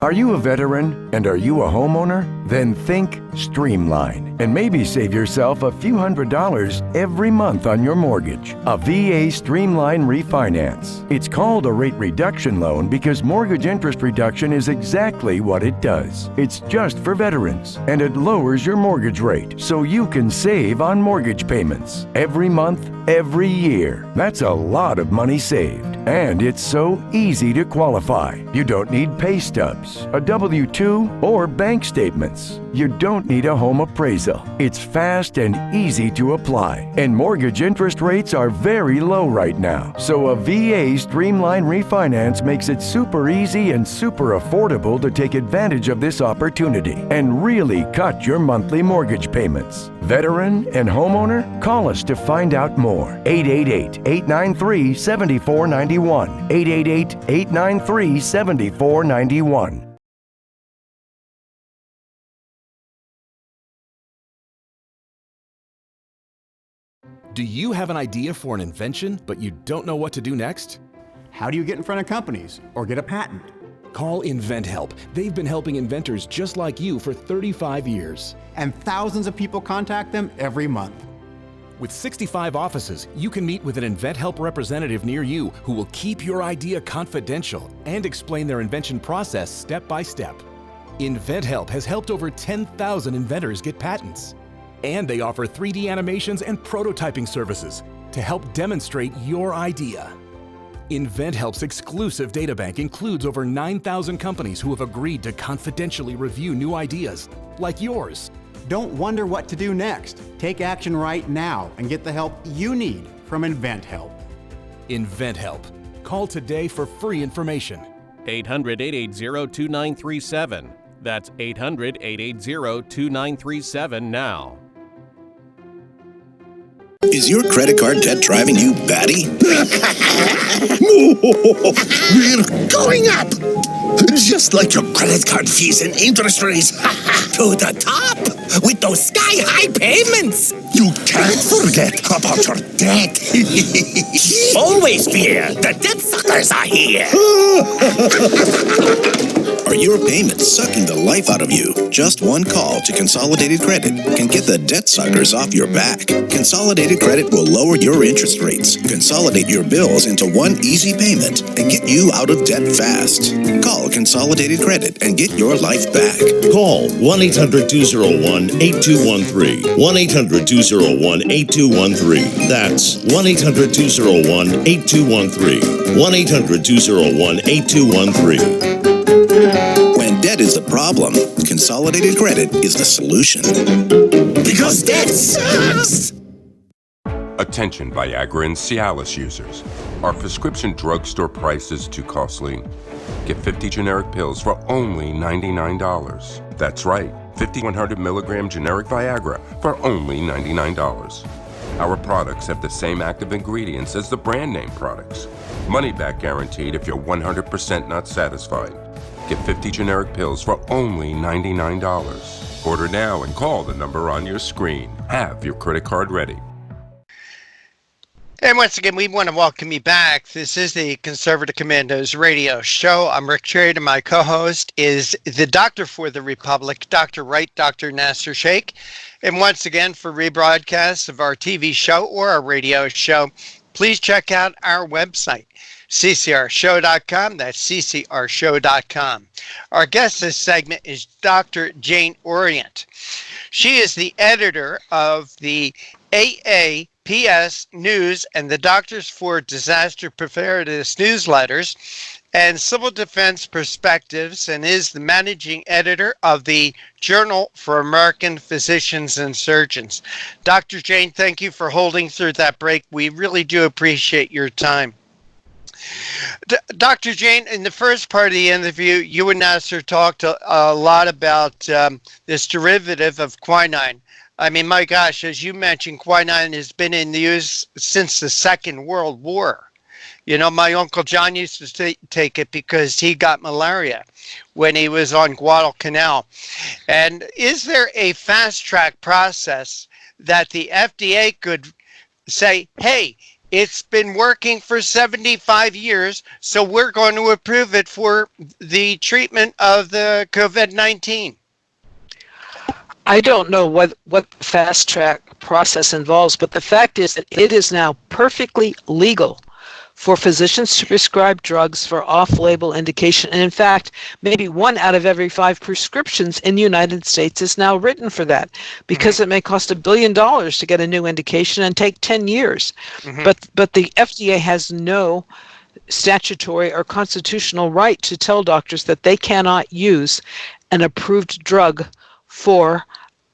Are you a veteran and are you a homeowner? Then think Streamline and maybe save yourself a few $100s every month on your mortgage. A VA Streamline refinance. It's called a rate reduction loan because mortgage interest reduction is exactly what it does. It's just for veterans and it lowers your mortgage rate so you can save on mortgage payments every month, every year. That's a lot of money saved. And it's so easy to qualify. You don't need pay stubs, a W-2, or bank statements. You don't need a home appraisal. It's fast and easy to apply. And mortgage interest rates are very low right now. So a VA Streamline refinance makes it super easy and super affordable to take advantage of this opportunity and really cut your monthly mortgage payments. Veteran and homeowner? Call us to find out more. 888-893-7491. 888-893-7491. Do you have an idea for an invention, but you don't know what to do next? How do you get in front of companies or get a patent? Call InventHelp. They've been helping inventors just like you for 35 years. And thousands of people contact them every month. With 65 offices, you can meet with an InventHelp representative near you who will keep your idea confidential and explain their invention process step by step. InventHelp has helped over 10,000 inventors get patents. And they offer 3D animations and prototyping services to help demonstrate your idea. InventHelp's exclusive databank includes over 9,000 companies who have agreed to confidentially review new ideas, like yours. Don't wonder what to do next. Take action right now and get the help you need from InventHelp. InventHelp. Call today for free information. 800-880-2937. That's 800-880-2937 now. Is your credit card debt driving you batty? We're going up! Just like your credit card fees and interest rates. To the top! With those sky-high payments! You can't forget about your debt. Always fear! The debt suckers are here! Are your payments sucking the life out of you? Just one call to Consolidated Credit can get the debt suckers off your back. Consolidated Credit will lower your interest rates, consolidate your bills into one easy payment, and get you out of debt fast. Call Consolidated Credit and get your life back. Call 1-800-201-8213. 1-800-201-8213. That's 1-800-201-8213. 1-800-201-8213. When debt is the problem, Consolidated Credit is the solution. Because debt sucks! Attention Viagra and Cialis users. Are prescription drugstore prices too costly? Get 50 generic pills for only $99. That's right, 50 100 milligram generic Viagra for only $99. Our products have the same active ingredients as the brand name products. Money back guaranteed if you're 100% not satisfied. Get 50 generic pills for only $99. Order now and call the number on your screen. Have your credit card ready. And once again, we want to welcome you back. This is the Conservative Commandos radio show. I'm Rick Trade, and my co-host is the Doctor for the Republic, Dr. Right, Dr. Nasir Shaikh. And once again, for rebroadcasts of our TV show or our radio show, please check out our website, CCRshow.com. That's CCRshow.com. Our guest this segment is Dr. Jane Orient. She is the editor of the AAPS News and the Doctors for Disaster Preparedness newsletters and Civil Defense Perspectives, and is the managing editor of the Journal for American Physicians and Surgeons. Dr. Jane, thank you for holding through that break. We really do appreciate your time. Dr. Jane, in the first part of the interview, you and Nasir talked a lot about this derivative of quinine. I mean, my gosh, as you mentioned, quinine has been in use since the Second World War. You know, my Uncle John used to take it because he got malaria when he was on Guadalcanal. And is there a fast-track process that the FDA could say, hey, it's been working for 75 years, so we're going to approve it for the treatment of the COVID-19? I don't know what the fast track process involves, but the fact is that it is now perfectly legal for physicians to prescribe drugs for off-label indication. And in fact, maybe 1 out of every 5 prescriptions in the United States is now written for that, because it may cost $1 billion to get a new indication and take 10 years. But the FDA has no statutory or constitutional right to tell doctors that they cannot use an approved drug for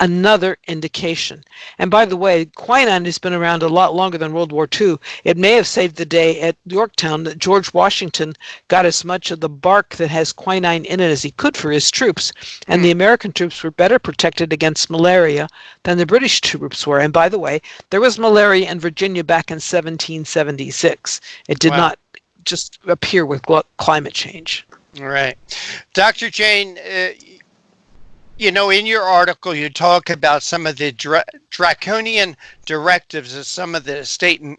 another indication. And by the way, quinine has been around a lot longer than World War II. It may have saved the day at Yorktown that George Washington got as much of the bark that has quinine in it as he could for his troops. And the American troops were better protected against malaria than the British troops were. And by the way, there was malaria in Virginia back in 1776. It did not just appear with climate change. All right. Dr. Jane, you know, in your article, you talk about some of the draconian directives of some of the state and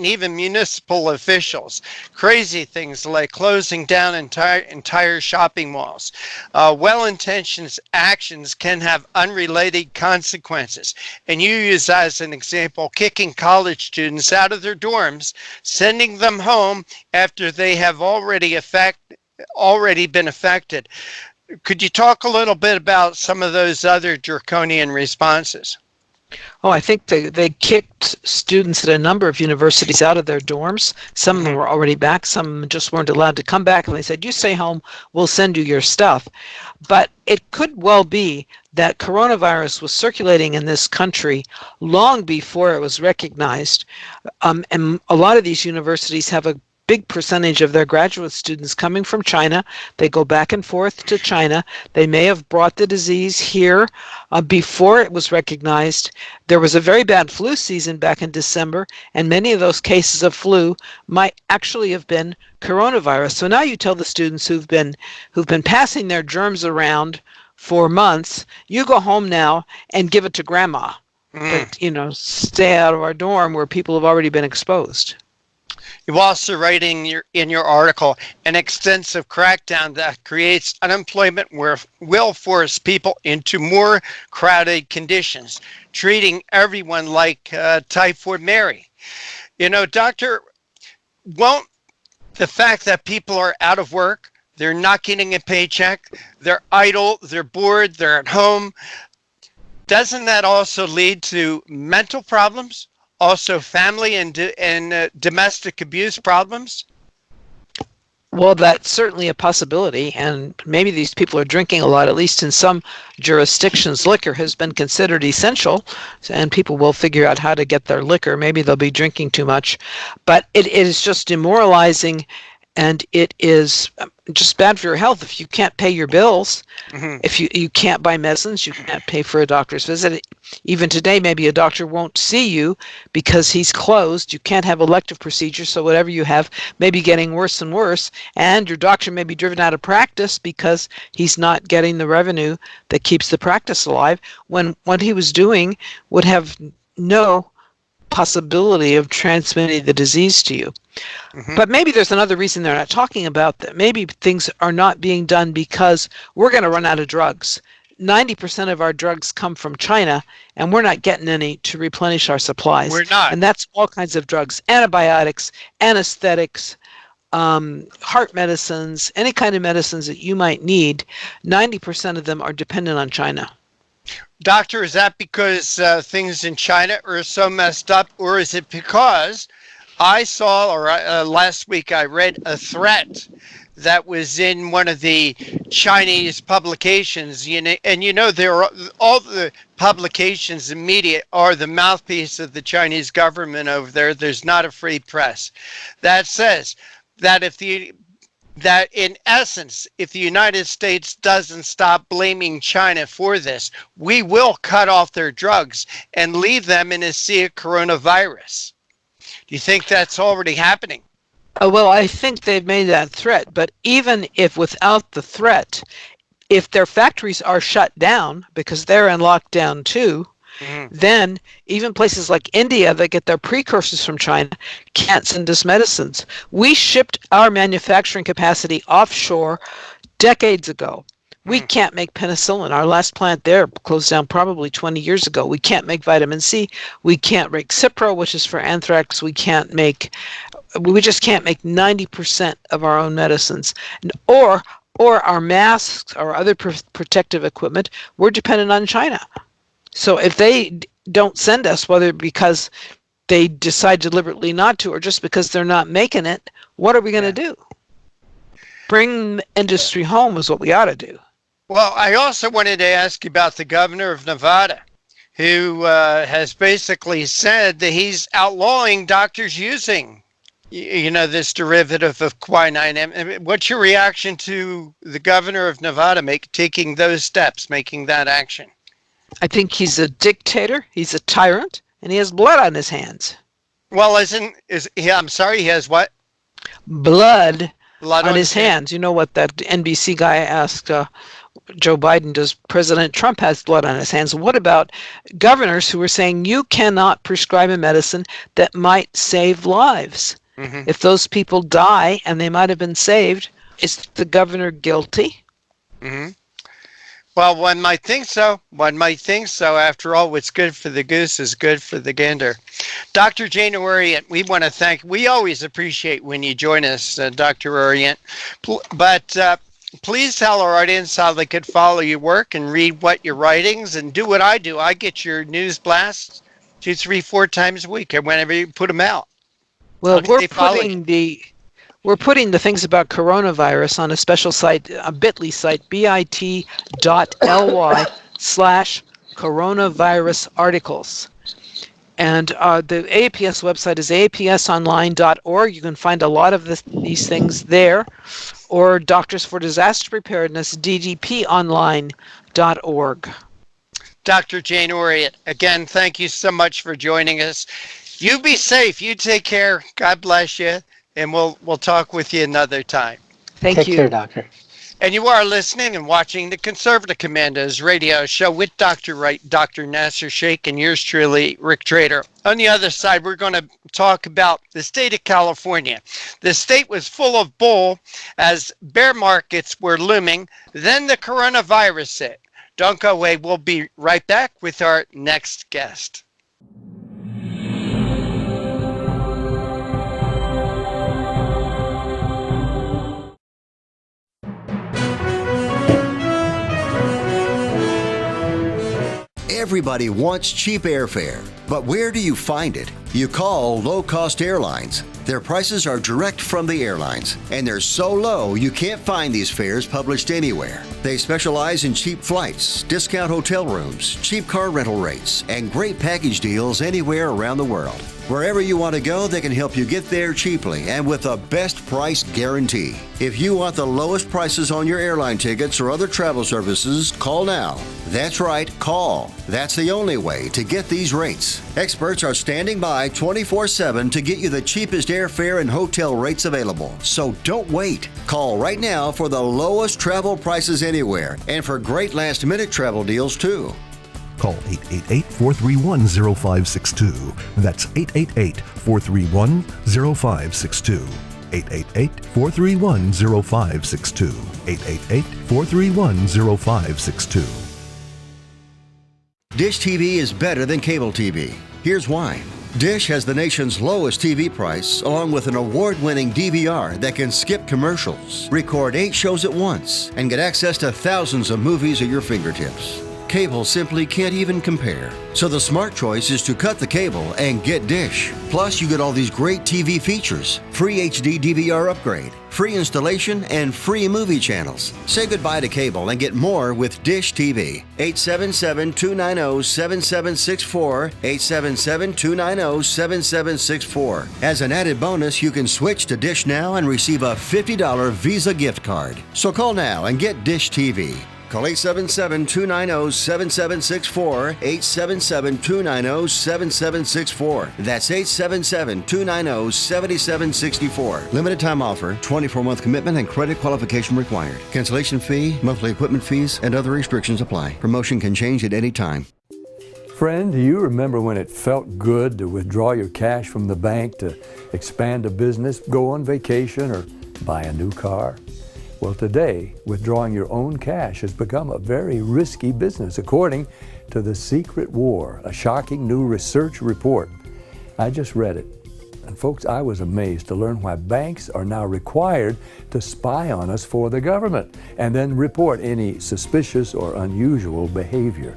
even municipal officials. Crazy things like closing down entire shopping malls. Well-intentioned actions can have unrelated consequences. And you use as an example kicking college students out of their dorms, sending them home after they have already been affected. Could you talk a little bit about some of those other draconian responses? Oh, I think they kicked students at a number of universities out of their dorms. Some of them were already back. Some just weren't allowed to come back. And they said, you stay home, we'll send you your stuff. But it could well be that coronavirus was circulating in this country long before it was recognized. And a lot of these universities have a big percentage of their graduate students coming from China. They go back and forth to China. They may have brought the disease here before it was recognized. There was a very bad flu season back in December, and many of those cases of flu might actually have been coronavirus. So now you tell the students who've been passing their germs around for months, you go home now and give it to grandma. But, stay out of our dorm where people have already been exposed. You also write in your article, an extensive crackdown that creates unemployment will force people into more crowded conditions, treating everyone like Typhoid Mary. Doctor, won't the fact that people are out of work, they're not getting a paycheck, they're idle, they're bored, they're at home, doesn't that also lead to mental problems? Also family and domestic abuse problems? Well, that's certainly a possibility, and maybe these people are drinking a lot. At least in some jurisdictions, liquor has been considered essential, and people will figure out how to get their liquor. Maybe they'll be drinking too much, but it is just demoralizing, and it is just bad for your health if you can't pay your bills. If you can't buy medicines, you can't pay for a doctor's visit. Even today, maybe a doctor won't see you because he's closed. You can't have elective procedures, so whatever you have may be getting worse and worse, and your doctor may be driven out of practice because he's not getting the revenue that keeps the practice alive, when what he was doing would have no possibility of transmitting the disease to you. But maybe there's another reason they're not talking about that. Maybe things are not being done because we're going to run out of drugs. 90% of our drugs come from China, and we're not getting any to replenish our supplies. We're not. And that's all kinds of drugs, antibiotics, anesthetics, heart medicines, any kind of medicines that you might need. 90% of them are dependent on China. Doctor, is that because things in China are so messed up, or is it because I saw, or last week I read a threat that was in one of the Chinese publications, and there are all the publications and media are the mouthpiece of the Chinese government over there. There's not a free press. That says that that in essence, if the United States doesn't stop blaming China for this, we will cut off their drugs and leave them in a sea of coronavirus. Do you think that's already happening? Well, I think they've made that threat, but even if without the threat, if their factories are shut down because they're in lockdown too, then even places like India that get their precursors from China can't send us medicines. We shipped our manufacturing capacity offshore decades ago. We can't make penicillin. Our last plant there closed down probably 20 years ago. We can't make vitamin C. We can't make Cipro, which is for anthrax. We just can't make 90% of our own medicines. Or our masks or other protective equipment, we're dependent on China. So if they don't send us, whether because they decide deliberately not to or just because they're not making it, what are we going to do? Bring industry home is what we ought to do. Well, I also wanted to ask you about the governor of Nevada, who has basically said that he's outlawing doctors using, this derivative of quinine. What's your reaction to the governor of Nevada taking those steps, making that action? I think he's a dictator, he's a tyrant, and he has blood on his hands. Well, I'm sorry, he has what? Blood on his hands. You know what that NBC guy asked Joe Biden, does President Trump has blood on his hands? What about governors who are saying you cannot prescribe a medicine that might save lives? If those people die and they might have been saved, is the governor guilty? Well, one might think so. After all, what's good for the goose is good for the gander. Dr. Jane Orient, we always appreciate when you join us, Dr. Orient. But please tell our audience how they could follow your work and read what your writings and do what I do. I get your news blasts 2, 3, 4 times a week or whenever you put them out. Well, How can they follow you? we're putting the things about coronavirus on a special site, a bit.ly site, bit.ly/coronavirus articles. And the AAPS website is aapsonline.org. You can find a lot of these things there. Or Doctors for Disaster Preparedness, ddponline.org. Dr. Jane Orient, again, thank you so much for joining us. You be safe. You take care. God bless you. And we'll talk with you another time. Thank you. Take care, Doctor. And you are listening and watching the Conservative Commandos radio show with Dr. Nasir Shaikh, and yours truly, Rick Trader. On the other side, we're going to talk about the state of California. The state was full of bull as bear markets were looming. Then the coronavirus hit. Don't go away. We'll be right back with our next guest. Everybody wants cheap airfare, but where do you find it? You call low-cost airlines. Their prices are direct from the airlines, and they're so low you can't find these fares published anywhere. They specialize in cheap flights, discount hotel rooms, cheap car rental rates, and great package deals anywhere around the world. Wherever you want to go, they can help you get there cheaply and with a best price guarantee. If you want the lowest prices on your airline tickets or other travel services, call now. That's right, call. That's the only way to get these rates. Experts are standing by 24/7 to get you the cheapest airfare and hotel rates available. So don't wait. Call right now for the lowest travel prices anywhere and for great last-minute travel deals too. Call 888-431-0562. That's 888-431-0562. 888-431-0562. 888-431-0562. Dish TV is better than cable TV. Here's why. Dish has the nation's lowest TV price, along with an award-winning DVR that can skip commercials, record 8 shows at once, and get access to thousands of movies at your fingertips. Cable simply can't even compare. So the smart choice is to cut the cable and get Dish. Plus, you get all these great TV features, free HD DVR upgrade, free installation, and free movie channels. Say goodbye to cable and get more with Dish TV. 877-290-7764, 877-290-7764. As an added bonus, you can switch to Dish now and receive a $50 Visa gift card. So call now and get Dish TV. Call 877-290-7764, 877-290-7764. That's 877-290-7764. Limited time offer, 24-month commitment and credit qualification required. Cancellation fee, monthly equipment fees, and other restrictions apply. Promotion can change at any time. Friend, do you remember when it felt good to withdraw your cash from the bank to expand a business, go on vacation, or buy a new car? Well, today, withdrawing your own cash has become a very risky business, according to The Secret War, a shocking new research report. I just read it. And folks, I was amazed to learn why banks are now required to spy on us for the government and then report any suspicious or unusual behavior.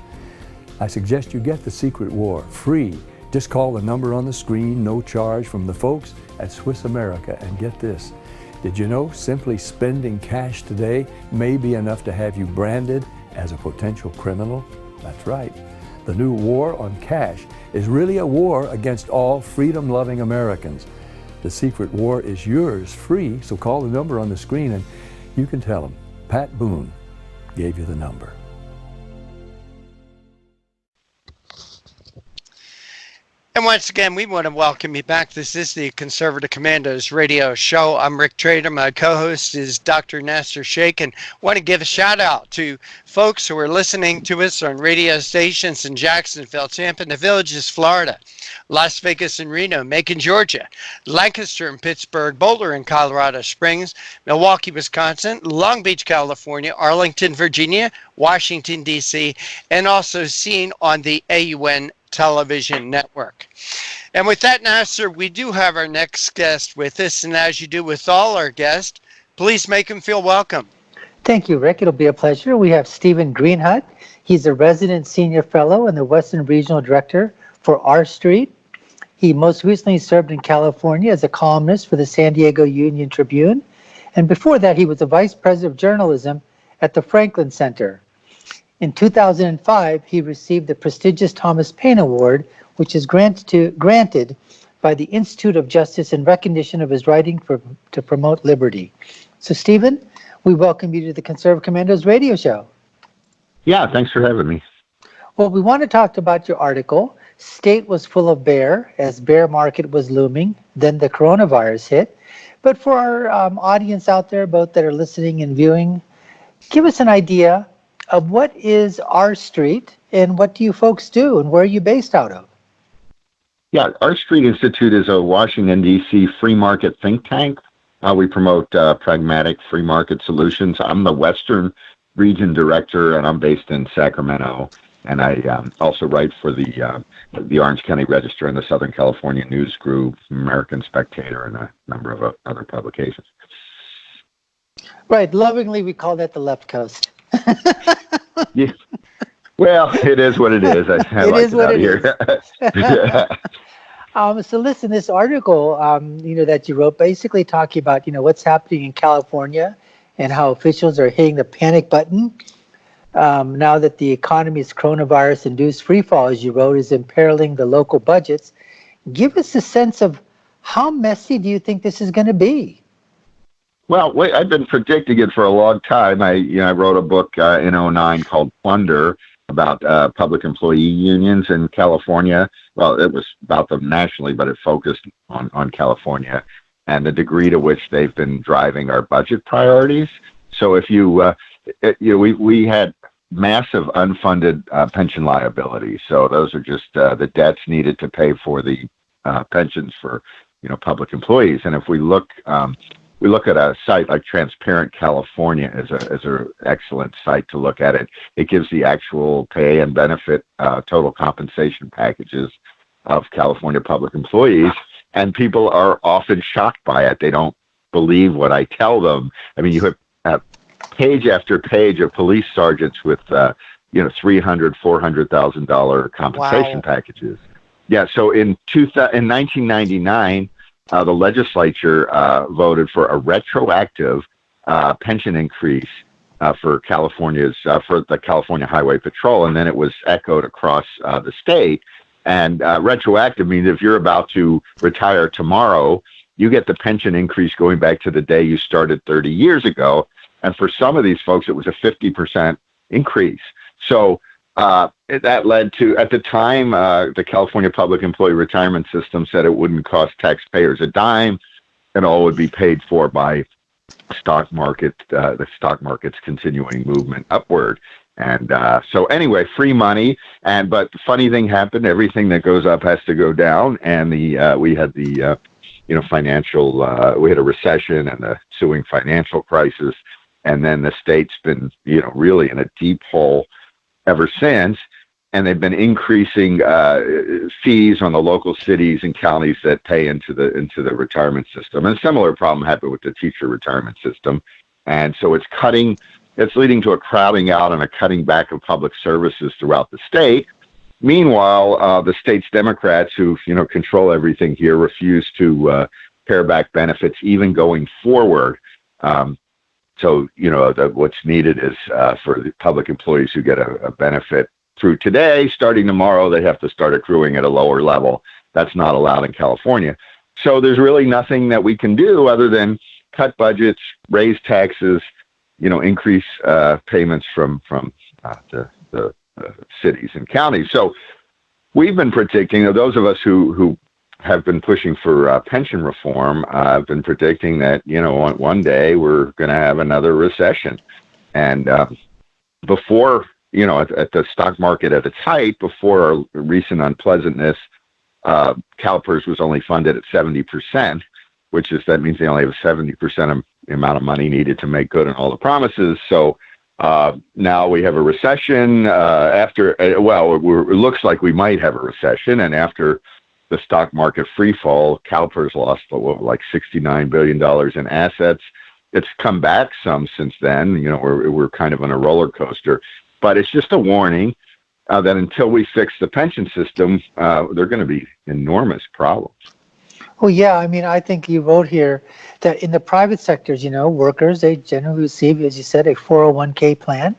I suggest you get The Secret War free. Just call the number on the screen, no charge, from the folks at Swiss America, and get this. Did you know simply spending cash today may be enough to have you branded as a potential criminal? That's right. The new war on cash is really a war against all freedom-loving Americans. The Secret War is yours free, so call the number on the screen and you can tell them Pat Boone gave you the number. And once again, we want to welcome you back. This is the Conservative Commandos radio show. I'm Rick Trader. My co-host is Dr. Nasir Shaikh, and want to give a shout out to folks who are listening to us on radio stations in Jacksonville, Tampa, and the Villages, Florida, Las Vegas and Reno, Macon, Georgia, Lancaster and Pittsburgh, Boulder and Colorado Springs, Milwaukee, Wisconsin, Long Beach, California, Arlington, Virginia, Washington, D.C., and also seen on the AUN television network. And with that, Nasir, we do have our next guest with us, and as you do with all our guests, please make him feel welcome. Thank you, Rick. It'll be a pleasure. We have Stephen Greenhut. He's a resident senior fellow and the Western Regional Director for R Street. He most recently served in California as a columnist for the San Diego Union Tribune. And before that, he was the Vice President of Journalism at the Franklin Center. In 2005, he received the prestigious Thomas Paine Award, which is granted by the Institute of Justice in recognition of his writing to promote liberty. So, Stephen, we welcome you to the Conservative Commandos radio show. Yeah, thanks for having me. Well, we want to talk about your article. State was full of bear as bear market was looming. Then the coronavirus hit. But for our audience out there, both that are listening and viewing, give us an idea of what is R Street and what do you folks do and where are you based out of? Yeah, R Street Institute is a Washington, D.C. free market think tank. We promote pragmatic free market solutions. I'm the Western Region Director, and I'm based in Sacramento. And I also write for the Orange County Register and the Southern California News Group, American Spectator, and a number of other publications. Right. Lovingly, we call that the left coast. Yeah. Well, it is what it is. I like it out here. So listen, this article, that you wrote, basically talking about, what's happening in California and how officials are hitting the panic button now that the economy's coronavirus-induced freefall, as you wrote, is imperiling the local budgets. Give us a sense of how messy do you think this is going to be? Well, I've been predicting it for a long time. I wrote a book in 2009 called Plunder about public employee unions in California. Well, it was about them nationally, but it focused on California and the degree to which they've been driving our budget priorities. So if we had massive unfunded pension liabilities. So those are just the debts needed to pay for the pensions for public employees. And if we look at a site like Transparent California as an excellent site to look at it. It gives the actual pay and benefit total compensation packages of California public employees, and people are often shocked by it. They don't believe what I tell them. I mean, you have page after page of police sergeants with $300,000, $400,000 compensation packages. Yeah. So in 1999. The legislature voted for a retroactive pension increase for the California Highway Patrol, and then it was echoed across the state. And retroactive means if you're about to retire tomorrow, you get the pension increase going back to the day you started 30 years ago. And for some of these folks, it was a 50% increase. So that led to, at the time, the California Public Employee Retirement System said it wouldn't cost taxpayers a dime, and all would be paid for by stock market, the stock market's continuing movement upward. And so anyway, free money. But the funny thing happened: everything that goes up has to go down. And we had the financial, we had a recession and the ensuing financial crisis, and then the state's been really in a deep hole ever since, and they've been increasing fees on the local cities and counties that pay into the retirement system. And a similar problem happened with the teacher retirement system, and so it's leading to a crowding out and a cutting back of public services throughout the state. Meanwhile, the state's Democrats, who control everything here, refuse to pare back benefits even going forward. So, what's needed is for the public employees who get a benefit through today, starting tomorrow, they have to start accruing at a lower level. That's not allowed in California. So there's really nothing that we can do other than cut budgets, raise taxes, increase payments from the cities and counties. So we've been predicting, those of us who have been pushing for pension reform. I've been predicting that, one day we're going to have another recession. And before, at the stock market at its height, before our recent unpleasantness, CalPERS was only funded at 70%, that means they only have 70% of the amount of money needed to make good on all the promises. So now we have a recession it looks like we might have a recession. And after the stock market free fall, CalPERS lost like $69 billion in assets. it's come back some since then. We're kind of on a roller coaster, but it's just a warning that until we fix the pension system, there are going to be enormous problems. Well, yeah, I mean, I think you wrote here that in the private sectors, workers, they generally receive, as you said, a 401k plan.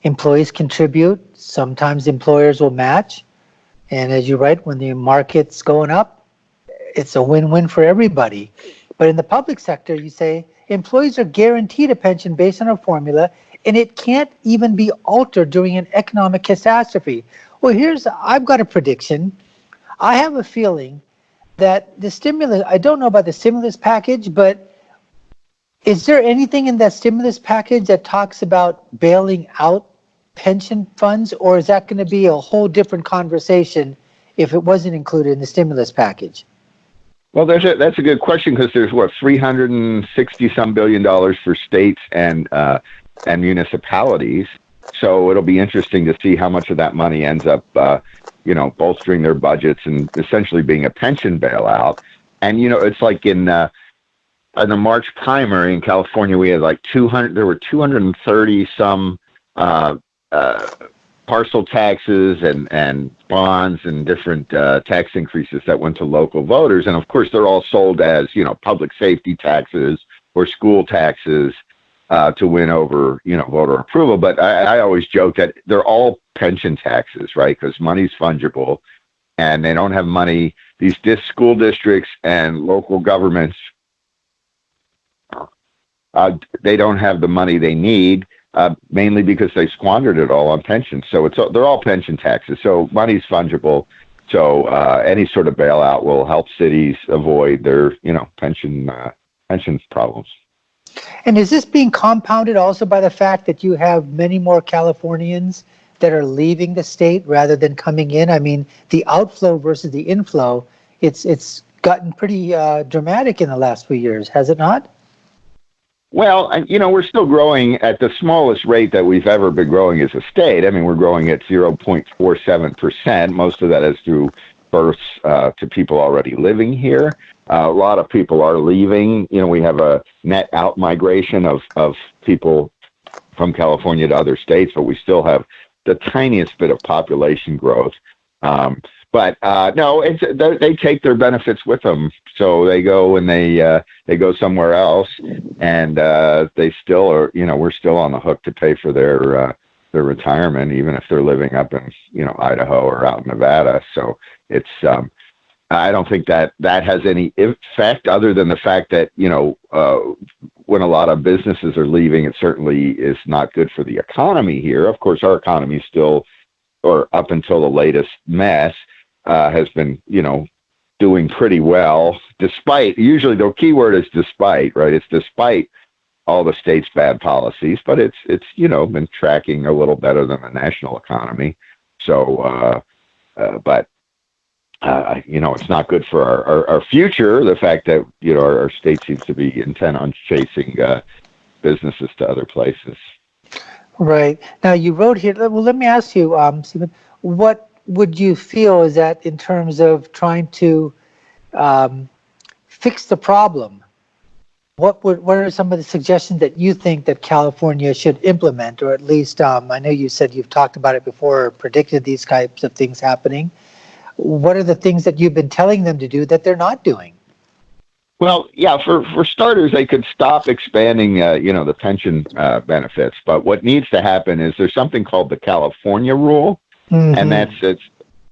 Employees contribute. Sometimes employers will match. And as you write, when the market's going up, it's a win-win for everybody. But in the public sector, you say employees are guaranteed a pension based on a formula, and it can't even be altered during an economic catastrophe. Well, I've got a prediction. I have a feeling that the stimulus, I don't know about the stimulus package, but is there anything in that stimulus package that talks about bailing out pension funds, or is that going to be a whole different conversation if it wasn't included in the stimulus package? Well, that's a good question, because there's $360 billion for states and municipalities. So it'll be interesting to see how much of that money ends up, bolstering their budgets and essentially being a pension bailout. And it's like in the March primary in California, we had like 200. There were 230 some parcel taxes and bonds and different tax increases that went to local voters. And of course, they're all sold as, public safety taxes or school taxes to win over, voter approval. But I always joke that they're all pension taxes, right? Because money's fungible and they don't have money. These school districts and local governments, they don't have the money they need. Mainly because they squandered it all on pensions. So they're all pension taxes. So money's fungible. So any sort of bailout will help cities avoid their, pension problems. And is this being compounded also by the fact that you have many more Californians that are leaving the state rather than coming in? I mean, the outflow versus the inflow, it's gotten pretty dramatic in the last few years, has it not? Well, we're still growing at the smallest rate that we've ever been growing as a state. I mean, we're growing at 0.47%. Most of that is through births to people already living here. A lot of people are leaving. We have a net out migration of people from California to other states, but we still have the tiniest bit of population growth. But no, they take their benefits with them. So they go and they go somewhere else, and they still are. We're still on the hook to pay for their retirement, even if they're living up in Idaho or out in Nevada. So it's I don't think that has any effect other than the fact that when a lot of businesses are leaving, it certainly is not good for the economy here. Of course, our economy still, or up until the latest mess, has been, doing pretty well, despite, usually the key word is despite, right? It's despite all the state's bad policies, but it's been tracking a little better than the national economy. So, it's not good for our future, the fact that, our state seems to be intent on chasing businesses to other places. Right. Now, you wrote here, well, let me ask you, Stephen, what would you feel is that in terms of trying to fix the problem? What are some of the suggestions that you think that California should implement, or at least, I know you said you've talked about it before, or predicted these types of things happening. What are the things that you've been telling them to do that they're not doing? Well, yeah, for starters, they could stop expanding, the pension benefits. But what needs to happen is there's something called the California rule, and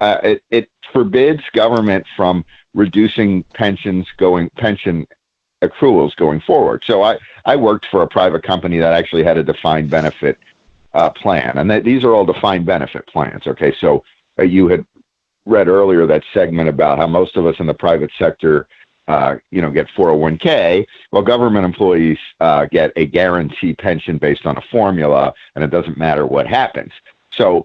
it forbids government from reducing pension accruals going forward. So I worked for a private company that actually had a defined benefit plan, and these are all defined benefit plans. Okay, so you had read earlier that segment about how most of us in the private sector get 401k. Well, government employees get a guaranteed pension based on a formula, and it doesn't matter what happens. So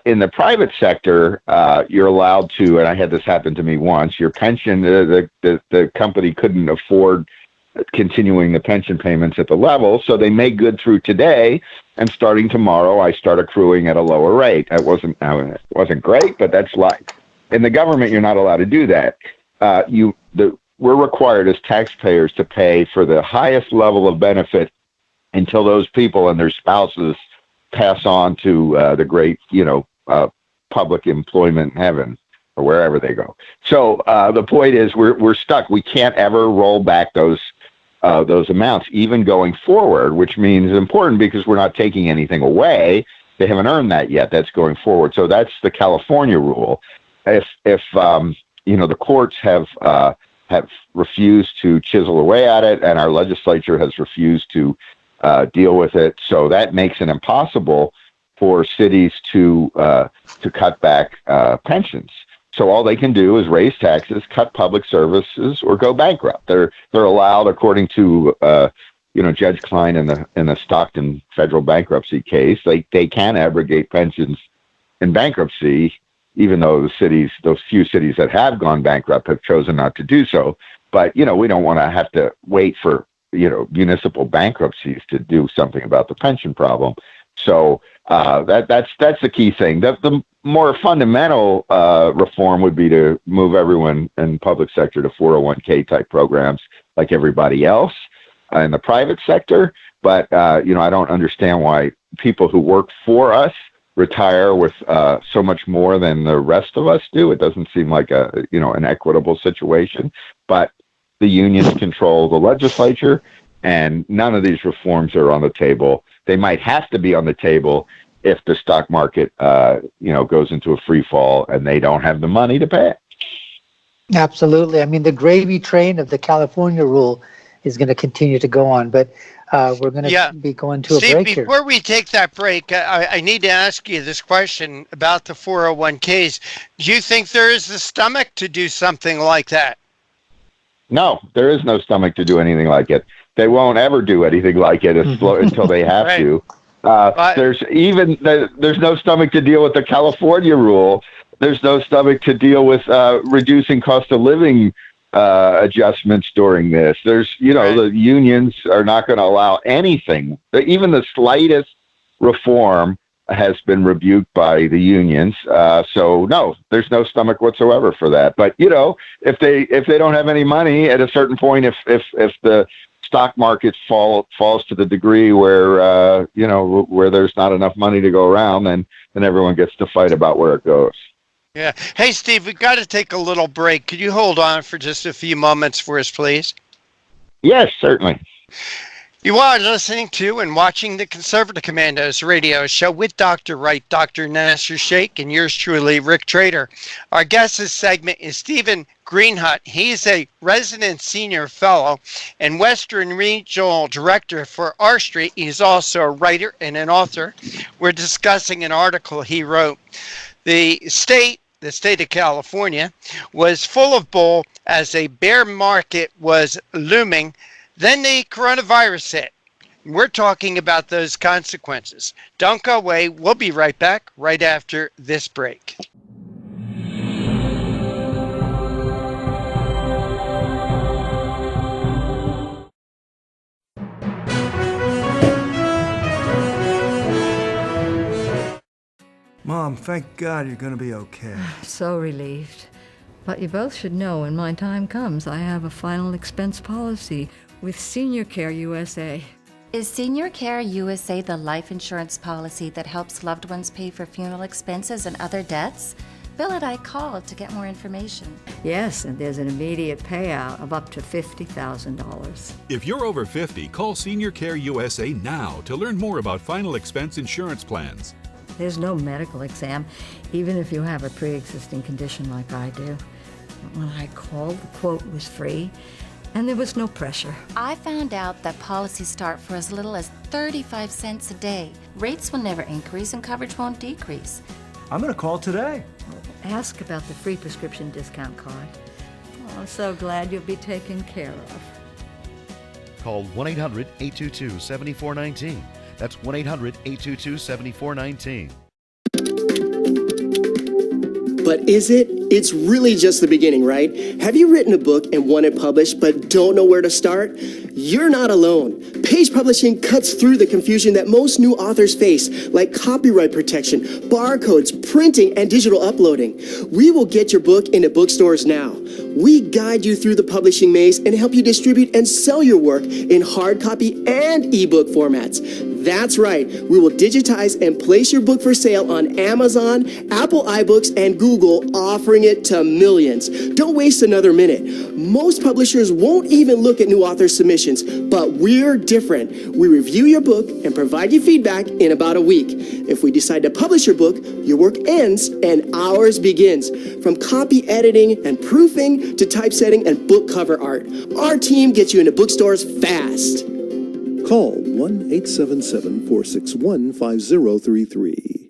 in the private sector, you're allowed to, and I had this happen to me once, your pension, the company couldn't afford continuing the pension payments at the level, so they made good through today, and starting tomorrow, I start accruing at a lower rate. It wasn't great, but that's life. In the government, you're not allowed to do that. we're required as taxpayers to pay for the highest level of benefit until those people and their spouses pass on to the great, public employment heaven or wherever they go. So the point is, we're stuck. We can't ever roll back those amounts, even going forward, which means important because we're not taking anything away. They haven't earned that yet. That's going forward. So that's the California rule. If the courts have refused to chisel away at it, and our legislature has refused to deal with it, so that makes it impossible for cities to cut back pensions. So all they can do is raise taxes, cut public services, or go bankrupt. They're allowed, according to Judge Klein in the Stockton federal bankruptcy case, they can abrogate pensions in bankruptcy, even though those few cities that have gone bankrupt have chosen not to do so. But we don't want to have to wait for municipal bankruptcies to do something about the pension problem. So that's the key thing. The more fundamental reform would be to move everyone in public sector to 401k type programs like everybody else in the private sector. But I don't understand why people who work for us retire with so much more than the rest of us do. It doesn't seem like an equitable situation. But the unions control the legislature, and none of these reforms are on the table. They might have to be on the table if the stock market, goes into a free fall and they don't have the money to pay it. Absolutely. I mean, the gravy train of the California rule is going to continue to go on, but we're going to be going to Steve, a break here. before we take that break, I need to ask you this question about the 401ks. Do you think there is the stomach to do something like that? No, there is no stomach to do anything like it. They won't ever do anything like it until they have Right. to. There's no stomach to deal with the California rule. There's no stomach to deal with reducing cost of living adjustments during this. The unions are not going to allow anything. Even the slightest reform has been rebuked by the unions. So no, there's no stomach whatsoever for that. But if they don't have any money at a certain point, if the stock market falls to the degree where where there's not enough money to go around, then everyone gets to fight about where it goes. Yeah. Hey, Steve, we've got to take a little break. Could you hold on for just a few moments for us, please? Yes, certainly. You are listening to and watching the Conservative Commandos radio show with Dr. Wright, Dr. Nasir Shaikh, and yours truly, Rick Trader. Our guest this segment is Stephen Greenhut. He's a resident senior fellow and Western Regional Director for R Street. He's also a writer and an author. We're discussing an article he wrote. The state of California was full of bull as a bear market was looming. Then the coronavirus hit. We're talking about those consequences. Don't go away. We'll be right back right after this break. Mom, thank God you're going to be okay. So relieved. But you both should know when my time comes, I have a final expense policy with Senior Care USA. Is Senior Care USA the life insurance policy that helps loved ones pay for funeral expenses and other debts? Bill and I called to get more information. Yes, and there's an immediate payout of up to $50,000. If you're over 50, call Senior Care USA now to learn more about final expense insurance plans. There's no medical exam, even if you have a pre-existing condition like I do. When I called, the quote was free, and there was no pressure. I found out that policies start for as little as 35 cents a day. Rates will never increase and coverage won't decrease. I'm going to call today. Ask about the free prescription discount card. Oh, I'm so glad you'll be taken care of. Call 1-800-822-7419. That's 1-800-822-7419. But is it? it's really just the beginning, right? Have you written a book and want it published but don't know where to start? You're not alone. Page Publishing cuts through the confusion that most new authors face, like copyright protection, barcodes, printing, and digital uploading. We will get your book into bookstores now. We guide you through the publishing maze and help you distribute and sell your work in hard copy and ebook formats. That's right. We will digitize and place your book for sale on Amazon, Apple iBooks, and Google, offering it to millions. Don't waste another minute. Most publishers won't even look at new author submissions, but we're different. We review your book and provide you feedback in about a week. If we decide to publish your book, your work ends and ours begins. From copy editing and proofing to typesetting and book cover art, our team gets you into bookstores fast. Call 1-877-461-5033.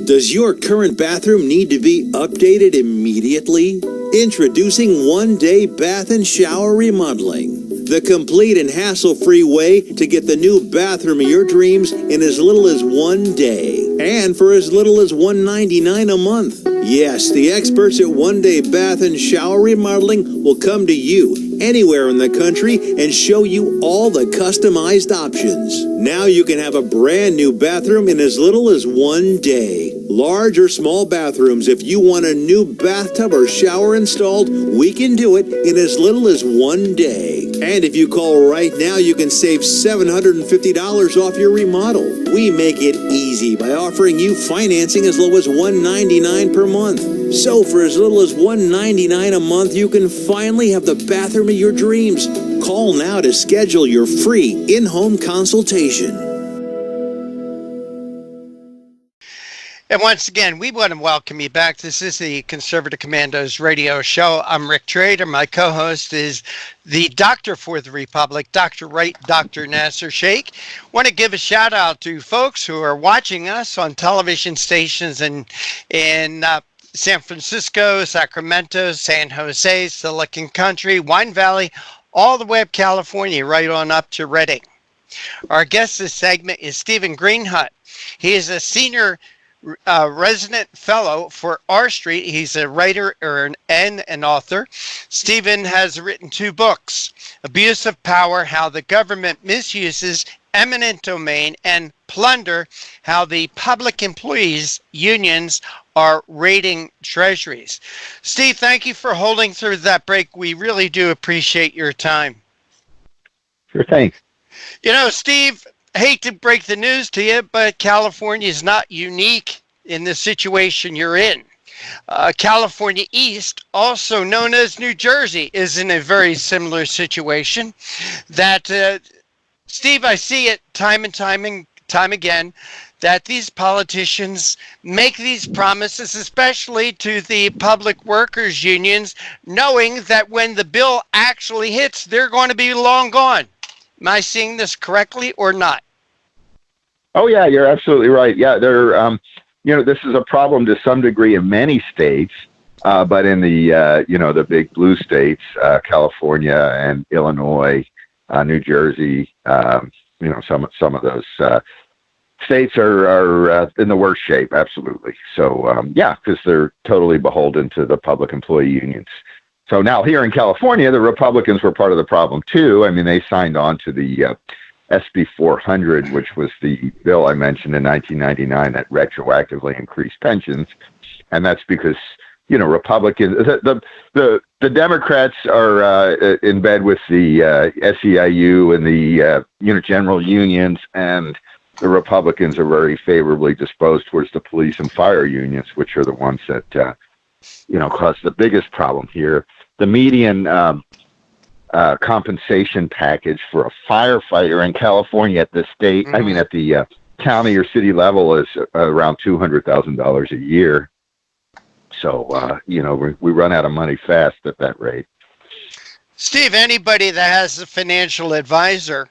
Does your current bathroom need to be updated immediately? Introducing One Day Bath and Shower Remodeling, the complete and hassle-free way to get the new bathroom of your dreams in as little as 1 day, and for as little as $199 a month. Yes, the experts at One Day Bath and Shower Remodeling will come to you anywhere in the country and show you all the customized options. Now you can have a brand new bathroom in as little as 1 day. Large or small bathrooms, if you want a new bathtub or shower installed, we can do it in as little as 1 day. And if you call right now, you can save $750 off your remodel. We make it easy by offering you financing as low as $199 per month. So for as little as $199 a month, you can finally have the bathroom of your dreams. Call now to schedule your free in-home consultation. And once again, we want to welcome you back. This is the Conservative Commandos radio show. I'm Rick Trader. My co-host is the Doctor for the Republic, Dr. Right, Dr. Nasir Shaikh. Want to give a shout out to folks who are watching us on television stations in San Francisco, Sacramento, San Jose, Silicon Country, Wine Valley, all the way up California, right on up to Redding. Our guest this segment is Stephen Greenhut. He is a senior resident fellow for R Street. He's a writer and an author. Stephen has written 2 books, Abuse of Power, How the Government Misuses Eminent Domain, and Plunder, How the Public Employees Unions Are Raiding Treasuries. Steve, thank you for holding through that break. We really do appreciate your time. Sure thing. You know, Steve, I hate to break the news to you, but California is not unique in the situation you're in. California East, also known as New Jersey, is in a very similar situation. That, Steve, I see it time and time again, that these politicians make these promises, especially to the public workers unions, knowing that when the bill actually hits, they're going to be long gone. Am I seeing this correctly or not? Oh yeah, you're absolutely right. Yeah, this is a problem to some degree in many states, but in the the big blue states, California and Illinois, New Jersey, some of those states are in the worst shape. Absolutely. So because they're totally beholden to the public employee unions. So now here in California, the Republicans were part of the problem too. I mean, they signed on to the SB 400, which was the bill I mentioned in 1999 that retroactively increased pensions, and that's because Republicans, the Democrats are in bed with the SEIU and the general unions, and the Republicans are very favorably disposed towards the police and fire unions, which are the ones that cause the biggest problem here. The median compensation package for a firefighter in California at the state, at the county or city level is around $200,000 a year. So, we run out of money fast at that rate. Steve, anybody that has a financial advisor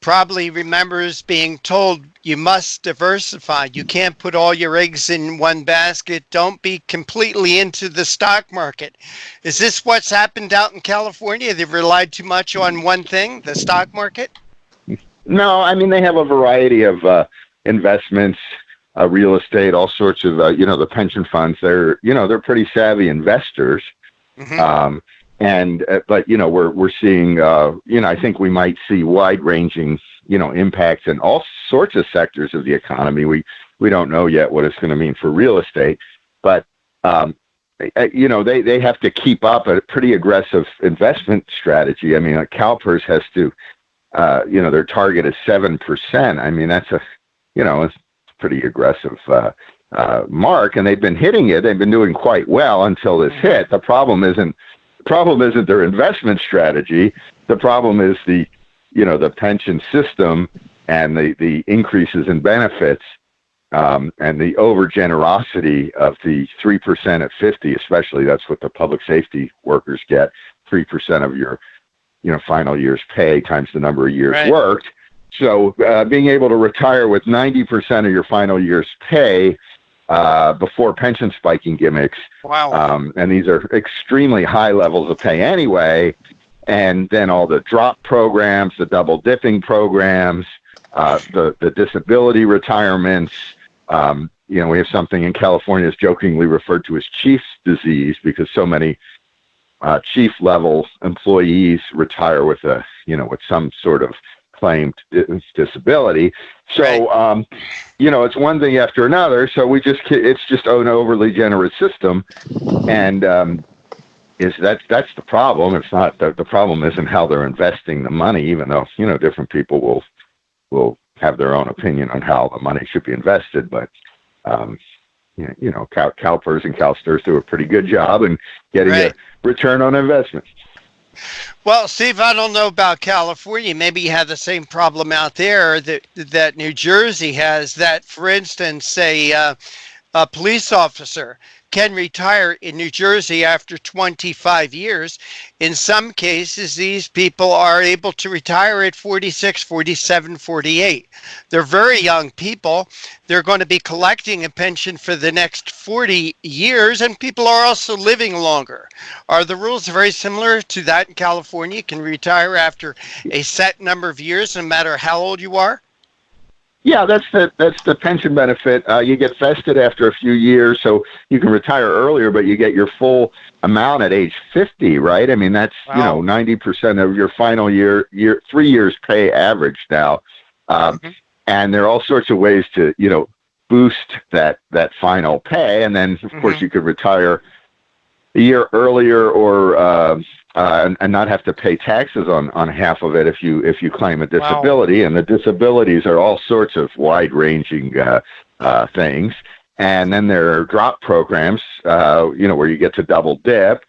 probably remembers being told you must diversify. You can't put all your eggs in one basket. Don't be completely into the stock market. Is this what's happened out in California? They've relied too much on one thing, the stock market? No, they have a variety of investments. real estate, all sorts of, the pension funds. They're pretty savvy investors. But we're seeing, I think we might see wide-ranging, impacts in all sorts of sectors of the economy. We don't know yet what it's going to mean for real estate, but they have to keep up a pretty aggressive investment strategy. I mean, CalPERS has to, their target is 7%. I mean, that's it's a pretty aggressive mark, and they've been hitting it. They've been doing quite well until this hit. The problem isn't their investment strategy. The problem is the pension system and the increases in benefits, and the over generosity of the 3% at 50, especially. That's what the public safety workers get, 3% of your final year's pay times the number of years worked. So being able to retire with 90% of your final year's pay before pension spiking gimmicks. Wow. And these are extremely high levels of pay anyway. And then all the drop programs, the double dipping programs, the disability retirements. We have something in California that's jokingly referred to as chief's disease, because so many chief level employees retire with with some sort of claimed disability. So, it's one thing after another. So it's just an overly generous system. And, that's the problem. It's not the problem isn't how they're investing the money, even though, different people will have their own opinion on how the money should be invested. But, CalPERS and CalSTRS do a pretty good job in getting a return on investment. Well, Steve, I don't know about California. Maybe you have the same problem out there that New Jersey has. That, for instance, a police officer can retire in New Jersey after 25 years. In some cases, these people are able to retire at 46, 47, 48. They're very young people. They're going to be collecting a pension for the next 40 years, and people are also living longer. Are the rules very similar to that in California? You can retire after a set number of years, no matter how old you are? Yeah, that's the pension benefit. You get vested after a few years, so you can retire earlier, but you get your full amount at age 50, right? I mean, that's 90% of your final year 3 years pay average now. And there are all sorts of ways to boost that final pay, and then of course you could retire a year earlier, or and not have to pay taxes on half of it if you claim a disability. Wow. And the disabilities are all sorts of wide-ranging things. And then there are drop programs, where you get to double dip,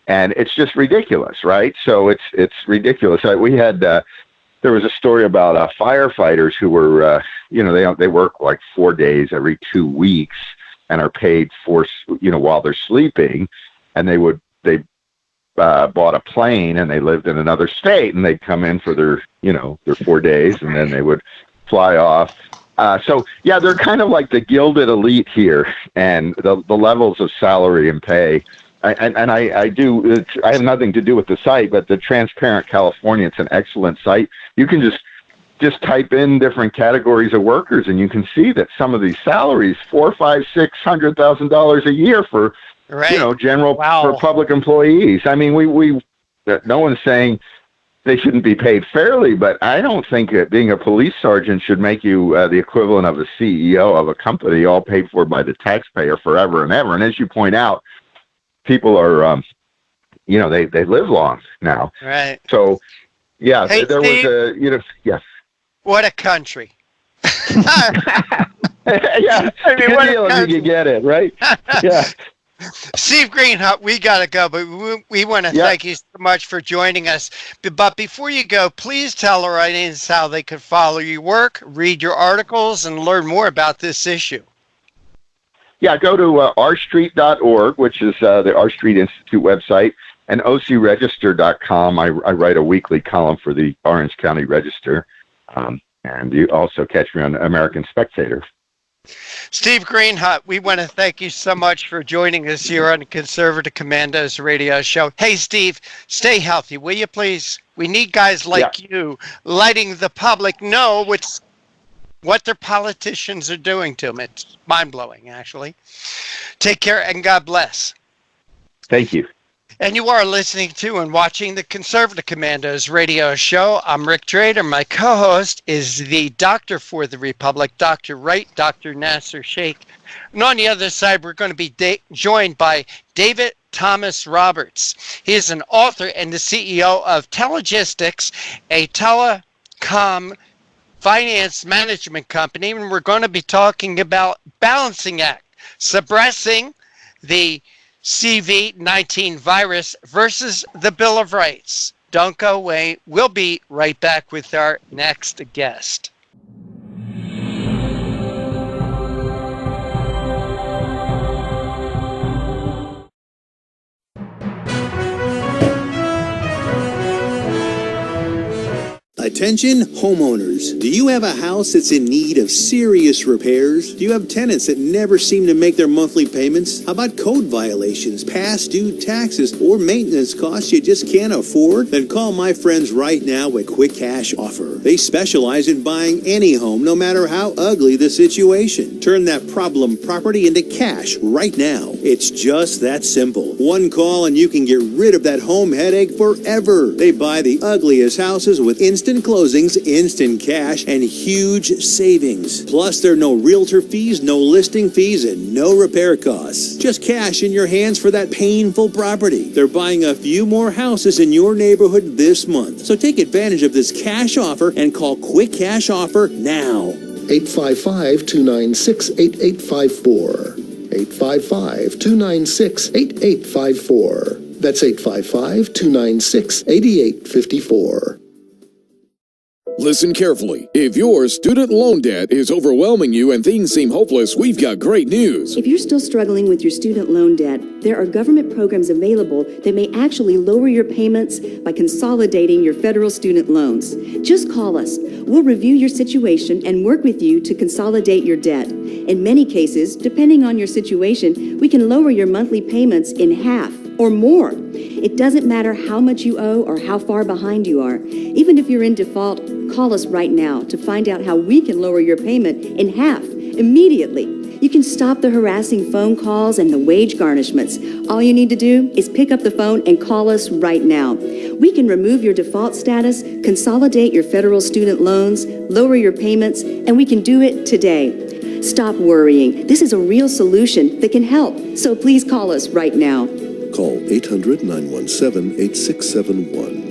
and it's just ridiculous, right? So it's ridiculous. We had there was a story about firefighters who were they work like 4 days every 2 weeks and are paid for while they're sleeping, and they bought a plane and they lived in another state, and they'd come in for their 4 days, and then they would fly off. So yeah, they're kind of like the gilded elite here, and the levels of salary and pay. I have nothing to do with the site, but the Transparent California, it's an excellent site. You can just type in different categories of workers, and you can see that some of these salaries, $400,000, $500,000, $600,000 a year for general for public employees. I mean, we no one's saying they shouldn't be paid fairly, but I don't think that being a police sergeant should make you the equivalent of a CEO of a company, all paid for by the taxpayer forever and ever. And as you point out, people are, they live long now. Right. So, yeah, hey, there Steve, was yes. What a country. Yeah, I mean, good deal if you can get it, right? Yeah. Steve Greenhut, we got to go, but we want to thank you so much for joining us. But before you go, please tell our audience how they could follow your work, read your articles, and learn more about this issue. Yeah, go to rstreet.org, which is the R Street Institute website, and ocregister.com. I write a weekly column for the Orange County Register, and you also catch me on American Spectator. Steve Greenhut, we want to thank you so much for joining us here on Conservative Commandos radio show. Hey, Steve, stay healthy, will you please? We need guys like you letting the public know what's what their politicians are doing to them. It's mind-blowing, actually. Take care and God bless. Thank you. And you are listening to and watching the Conservative Commandos radio show. I'm Rick Trader. My co-host is the Doctor for the Republic, Dr. Wright, Dr. Nasir Shaikh. And on the other side, we're going to be joined by David Thomas Roberts. He is an author and the CEO of Telegistics, a telecom finance management company. And we're going to be talking about balancing act, suppressing the COVID-19 virus versus the Bill of Rights. Don't go away. We'll be right back with our next guest. Attention homeowners. Do you have a house that's in need of serious repairs? Do you have tenants that never seem to make their monthly payments? How about code violations, past due taxes, or maintenance costs you just can't afford? Then call my friends right now at Quick Cash Offer. They specialize in buying any home, no matter how ugly the situation. Turn that problem property into cash right now. It's just that simple. One call and you can get rid of that home headache forever. They buy the ugliest houses with instant closings, instant cash, and huge savings. Plus, there are no realtor fees, no listing fees, and no repair costs. Just cash in your hands for that painful property. They're buying a few more houses in your neighborhood this month. So take advantage of this cash offer and call Quick Cash Offer now. 855-296-8854. 855-296-8854. That's 855-296-8854. Listen carefully. If your student loan debt is overwhelming you and things seem hopeless, we've got great news. If you're still struggling with your student loan debt, there are government programs available that may actually lower your payments by consolidating your federal student loans. Just call us. We'll review your situation and work with you to consolidate your debt. In many cases, depending on your situation, we can lower your monthly payments in half or more. It doesn't matter how much you owe or how far behind you are. Even if you're in default, call us right now to find out how we can lower your payment in half immediately. You can stop the harassing phone calls and the wage garnishments. All you need to do is pick up the phone and call us right now. We can remove your default status, consolidate your federal student loans, lower your payments, and we can do it today. Stop worrying. This is a real solution that can help. So please call us right now. Call 800-917-8671.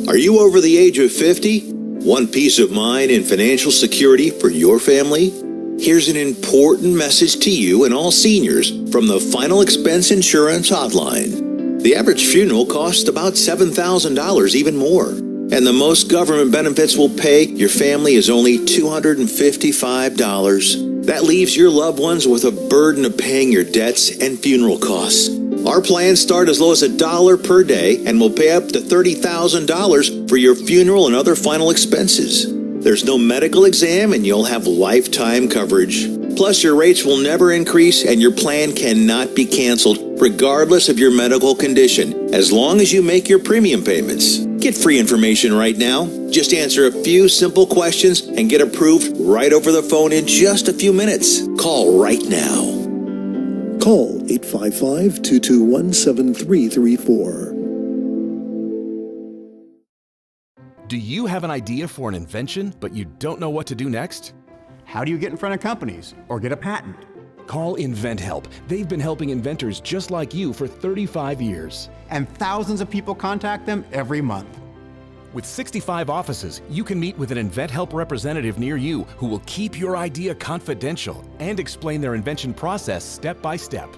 Are you over the age of 50? Want peace of mind and financial security for your family? Here's an important message to you and all seniors from the Final Expense Insurance Hotline. The average funeral costs about $7,000, even more. And the most government benefits will pay your family is only $255. That leaves your loved ones with a burden of paying your debts and funeral costs. Our plans start as low as $1 per day and will pay up to $30,000 for your funeral and other final expenses. There's no medical exam and you'll have lifetime coverage. Plus, your rates will never increase and your plan cannot be canceled regardless of your medical condition, as long as you make your premium payments. Get free information right now. Just answer a few simple questions and get approved right over the phone in just a few minutes. Call right now. Call 855-221-7334. Do you have an idea for an invention, but you don't know what to do next? How do you get in front of companies or get a patent? Call InventHelp. They've been helping inventors just like you for 35 years. And thousands of people contact them every month. With 65 offices, you can meet with an InventHelp representative near you who will keep your idea confidential and explain their invention process step by step.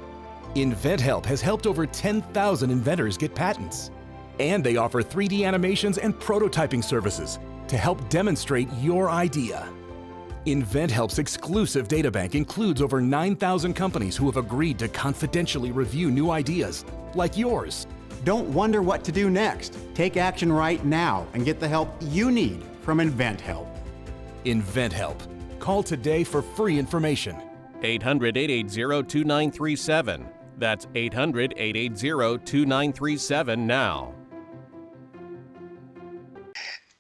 InventHelp has helped over 10,000 inventors get patents. And they offer 3D animations and prototyping services to help demonstrate your idea. InventHelp's exclusive databank includes over 9,000 companies who have agreed to confidentially review new ideas, like yours. Don't wonder what to do next. Take action right now and get the help you need from InventHelp. InventHelp. Call today for free information. 800-880-2937. That's 800-880-2937 now.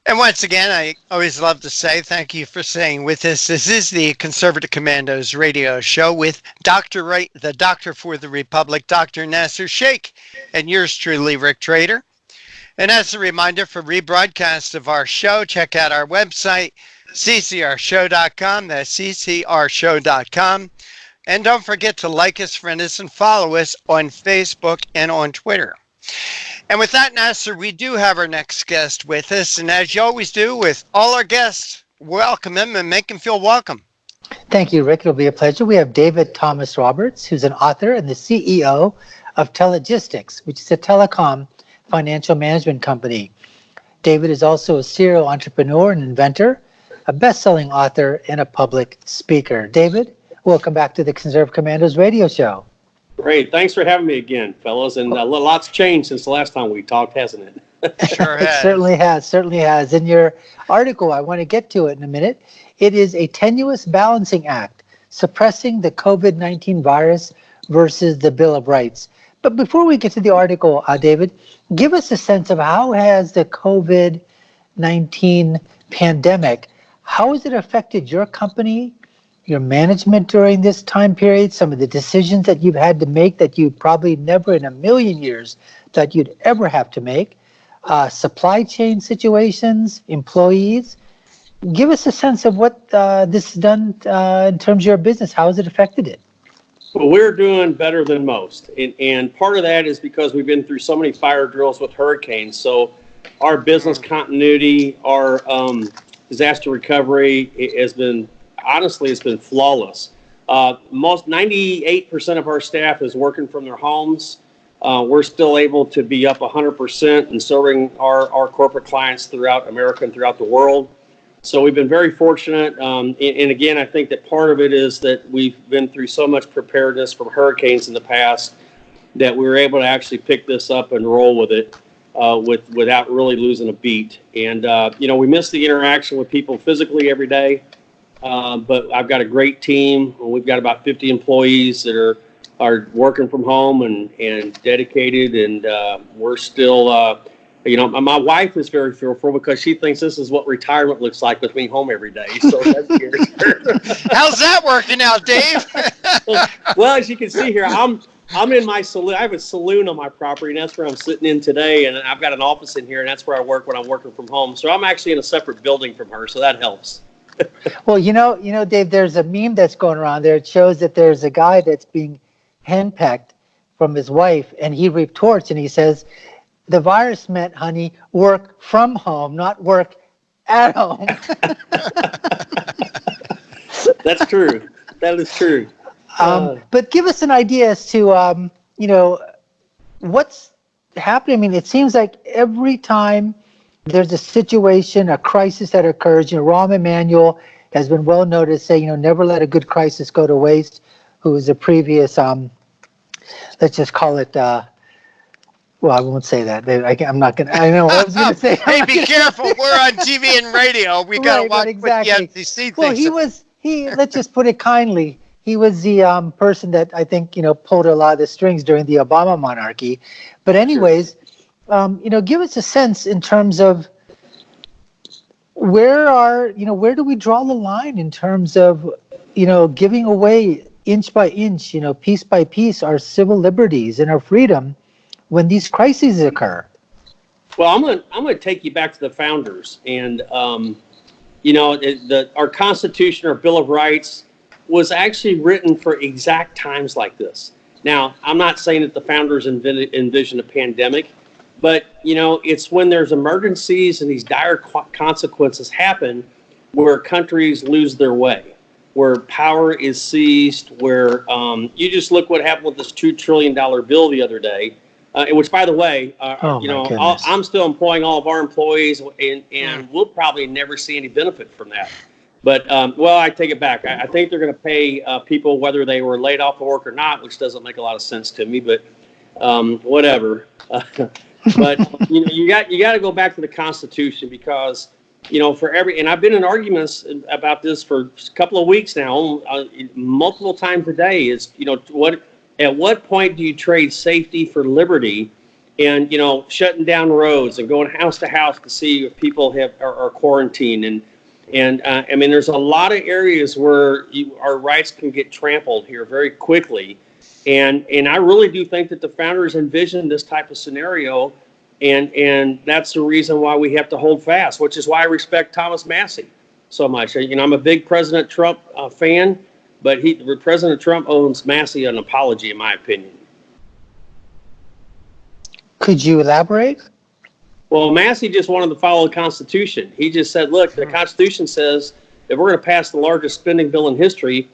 And once again, I always love to say thank you for staying with us. This is the Conservative Commandos radio show with Dr. Right, the Doctor for the Republic, Dr. Nasir Shaikh, and yours truly, Rick Trader. And as a reminder, for rebroadcast of our show, check out our website, ccrshow.com. That's ccrshow.com. And don't forget to like us, friend us, and follow us on Facebook and on Twitter. And with that, Nasir, we do have our next guest with us. And as you always do with all our guests, welcome them and make them feel welcome. Thank you, Rick. It'll be a pleasure. We have David Thomas Roberts, who's an author and the CEO of Telegistics, which is a telecom financial management company. David is also a serial entrepreneur and inventor, a best-selling author, and a public speaker. David, welcome back to the Conservative Commandos radio show. Great. Thanks for having me again, fellows. And lots changed since the last time we talked, hasn't it? Sure has. It certainly has. In your article, I want to get to it in a minute. It is a tenuous balancing act, suppressing the COVID-19 virus versus the Bill of Rights. But before we get to the article, David, give us a sense of how has the COVID-19 pandemic, how has it affected your company, your management during this time period, some of the decisions that you've had to make that you probably never in a million years that you'd ever have to make, supply chain situations, employees. Give us a sense of what this has done in terms of your business. How has it affected it? Well, we're doing better than most. And part of that is because we've been through so many fire drills with hurricanes. So our business continuity, our disaster recovery has been, honestly, it's been flawless. Most 98% of our staff is working from their homes. We're still able to be up 100% and serving our corporate clients throughout America and throughout the world. So we've been very fortunate. And again, I think that part of it is that we've been through so much preparedness from hurricanes in the past that we were able to actually pick this up and roll with it without really losing a beat. And, we miss the interaction with people physically every day. But I've got a great team. We've got about 50 employees that are working from home and dedicated. And we're still, my wife is very fearful because she thinks this is what retirement looks like with me home every day. So that's scary. How's that working out, Dave? Well, as you can see here, I'm in my saloon. I have a saloon on my property, and that's where I'm sitting in today. And I've got an office in here, and that's where I work when I'm working from home. So I'm actually in a separate building from her, so that helps. Well, Dave, there's a meme that's going around there. It shows that there's a guy that's being henpecked from his wife, and he retorts and he says, the virus meant, honey, work from home, not work at home. That's true. That is true. But give us an idea as to, what's happening. I mean, it seems like every time there's a situation, a crisis that occurs, Rahm Emanuel has been well known to say, never let a good crisis go to waste, who was a previous, let's just call it, well, I won't say that. I'm not going to, I know what I was going to say. Hey, be careful. We're on TV and radio. We got to watch exactly. what the FCC well, thinks. Let's just put it kindly, he was the person that I think, pulled a lot of the strings during the Obama monarchy. But anyways, give us a sense in terms of where do we draw the line in terms of, giving away inch by inch, piece by piece, our civil liberties and our freedom when these crises occur? Well, I'm going to take you back to the founders, and our Constitution, our Bill of Rights, was actually written for exact times like this. Now, I'm not saying that the founders envisioned a pandemic, but it's when there's emergencies and these dire consequences happen where countries lose their way, where power is seized, where you just look what happened with this $2 trillion bill the other day. Which, by the way, I'm still employing all of our employees, and we'll probably never see any benefit from that. But, I take it back. I think they're going to pay people whether they were laid off of work or not, which doesn't make a lot of sense to me. But whatever. But you got to go back to the Constitution because and I've been in arguments about this for a couple of weeks now, multiple times a day, is, at what point do you trade safety for liberty, and, shutting down roads and going house to house to see if people are quarantined, and I mean, there's a lot of areas where our rights can get trampled here very quickly, and I really do think that the founders envisioned this type of scenario. And that's the reason why we have to hold fast, which is why I respect Thomas Massey so much. I'm a big President Trump fan, but President Trump owes Massey an apology, in my opinion. Could you elaborate? Well, Massey just wanted to follow the Constitution. He just said, look, the Constitution says if we're going to pass the largest spending bill in history,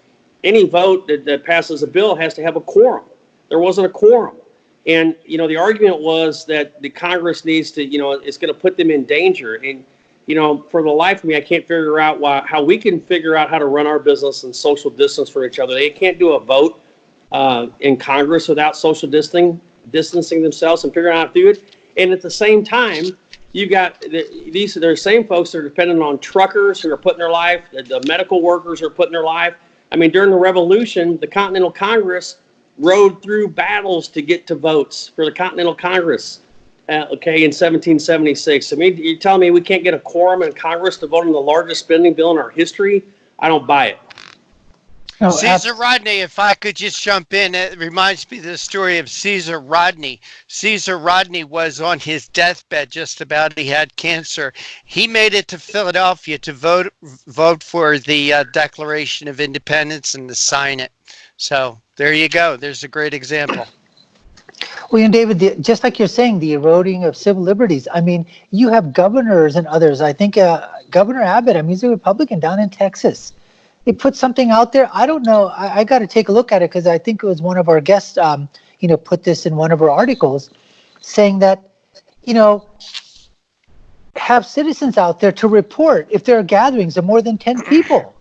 any vote that passes a bill has to have a quorum. There wasn't a quorum. And, the argument was that the Congress needs to, it's going to put them in danger. And, for the life of me, I can't figure out how we can figure out how to run our business and social distance from each other. They can't do a vote in Congress without social distancing themselves and figuring out how to do it. And at the same time, you got they're same folks that are dependent on truckers who are putting their life, the medical workers are putting their life. I mean, during the Revolution, the Continental Congress rode through battles to get to votes for the Continental Congress, in 1776. I mean, you're telling me we can't get a quorum in Congress to vote on the largest spending bill in our history? I don't buy it. No, Caesar Rodney, if I could just jump in, it reminds me of the story of Caesar Rodney. Caesar Rodney was on his deathbed just about. He had cancer. He made it to Philadelphia to vote for the Declaration of Independence and to sign it. So there you go. There's a great example. Well, David, just like you're saying, the eroding of civil liberties. I mean, you have governors and others. I think Governor Abbott, he's a Republican down in Texas. He put something out there. I don't know. I got to take a look at it because I think it was one of our guests, put this in one of our articles, saying that, have citizens out there to report if there are gatherings of more than 10 people.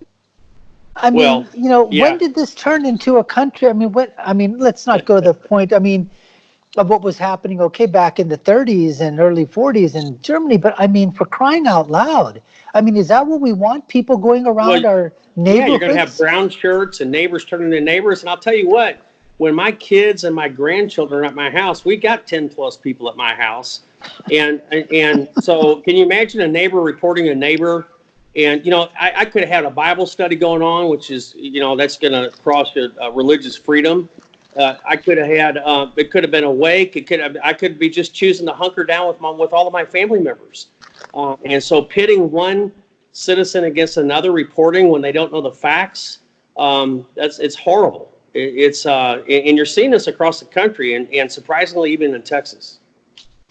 I mean, when did this turn into a country? Let's not go to the point, of what was happening, back in the 30s and early 40s in Germany. But, for crying out loud, is that what we want? People going around our neighborhoods? Yeah, you're going to have brown shirts and neighbors turning to neighbors. And I'll tell you what, when my kids and my grandchildren are at my house, we got 10 plus people at my house. And so can you imagine a neighbor reporting a neighbor? And, I could have had a Bible study going on, which is, that's going to cross religious freedom. I could have had, it could have been a wake. I could be just choosing to hunker down with all of my family members. And so pitting one citizen against another reporting when they don't know the facts, it's horrible. And you're seeing this across the country and surprisingly even in Texas.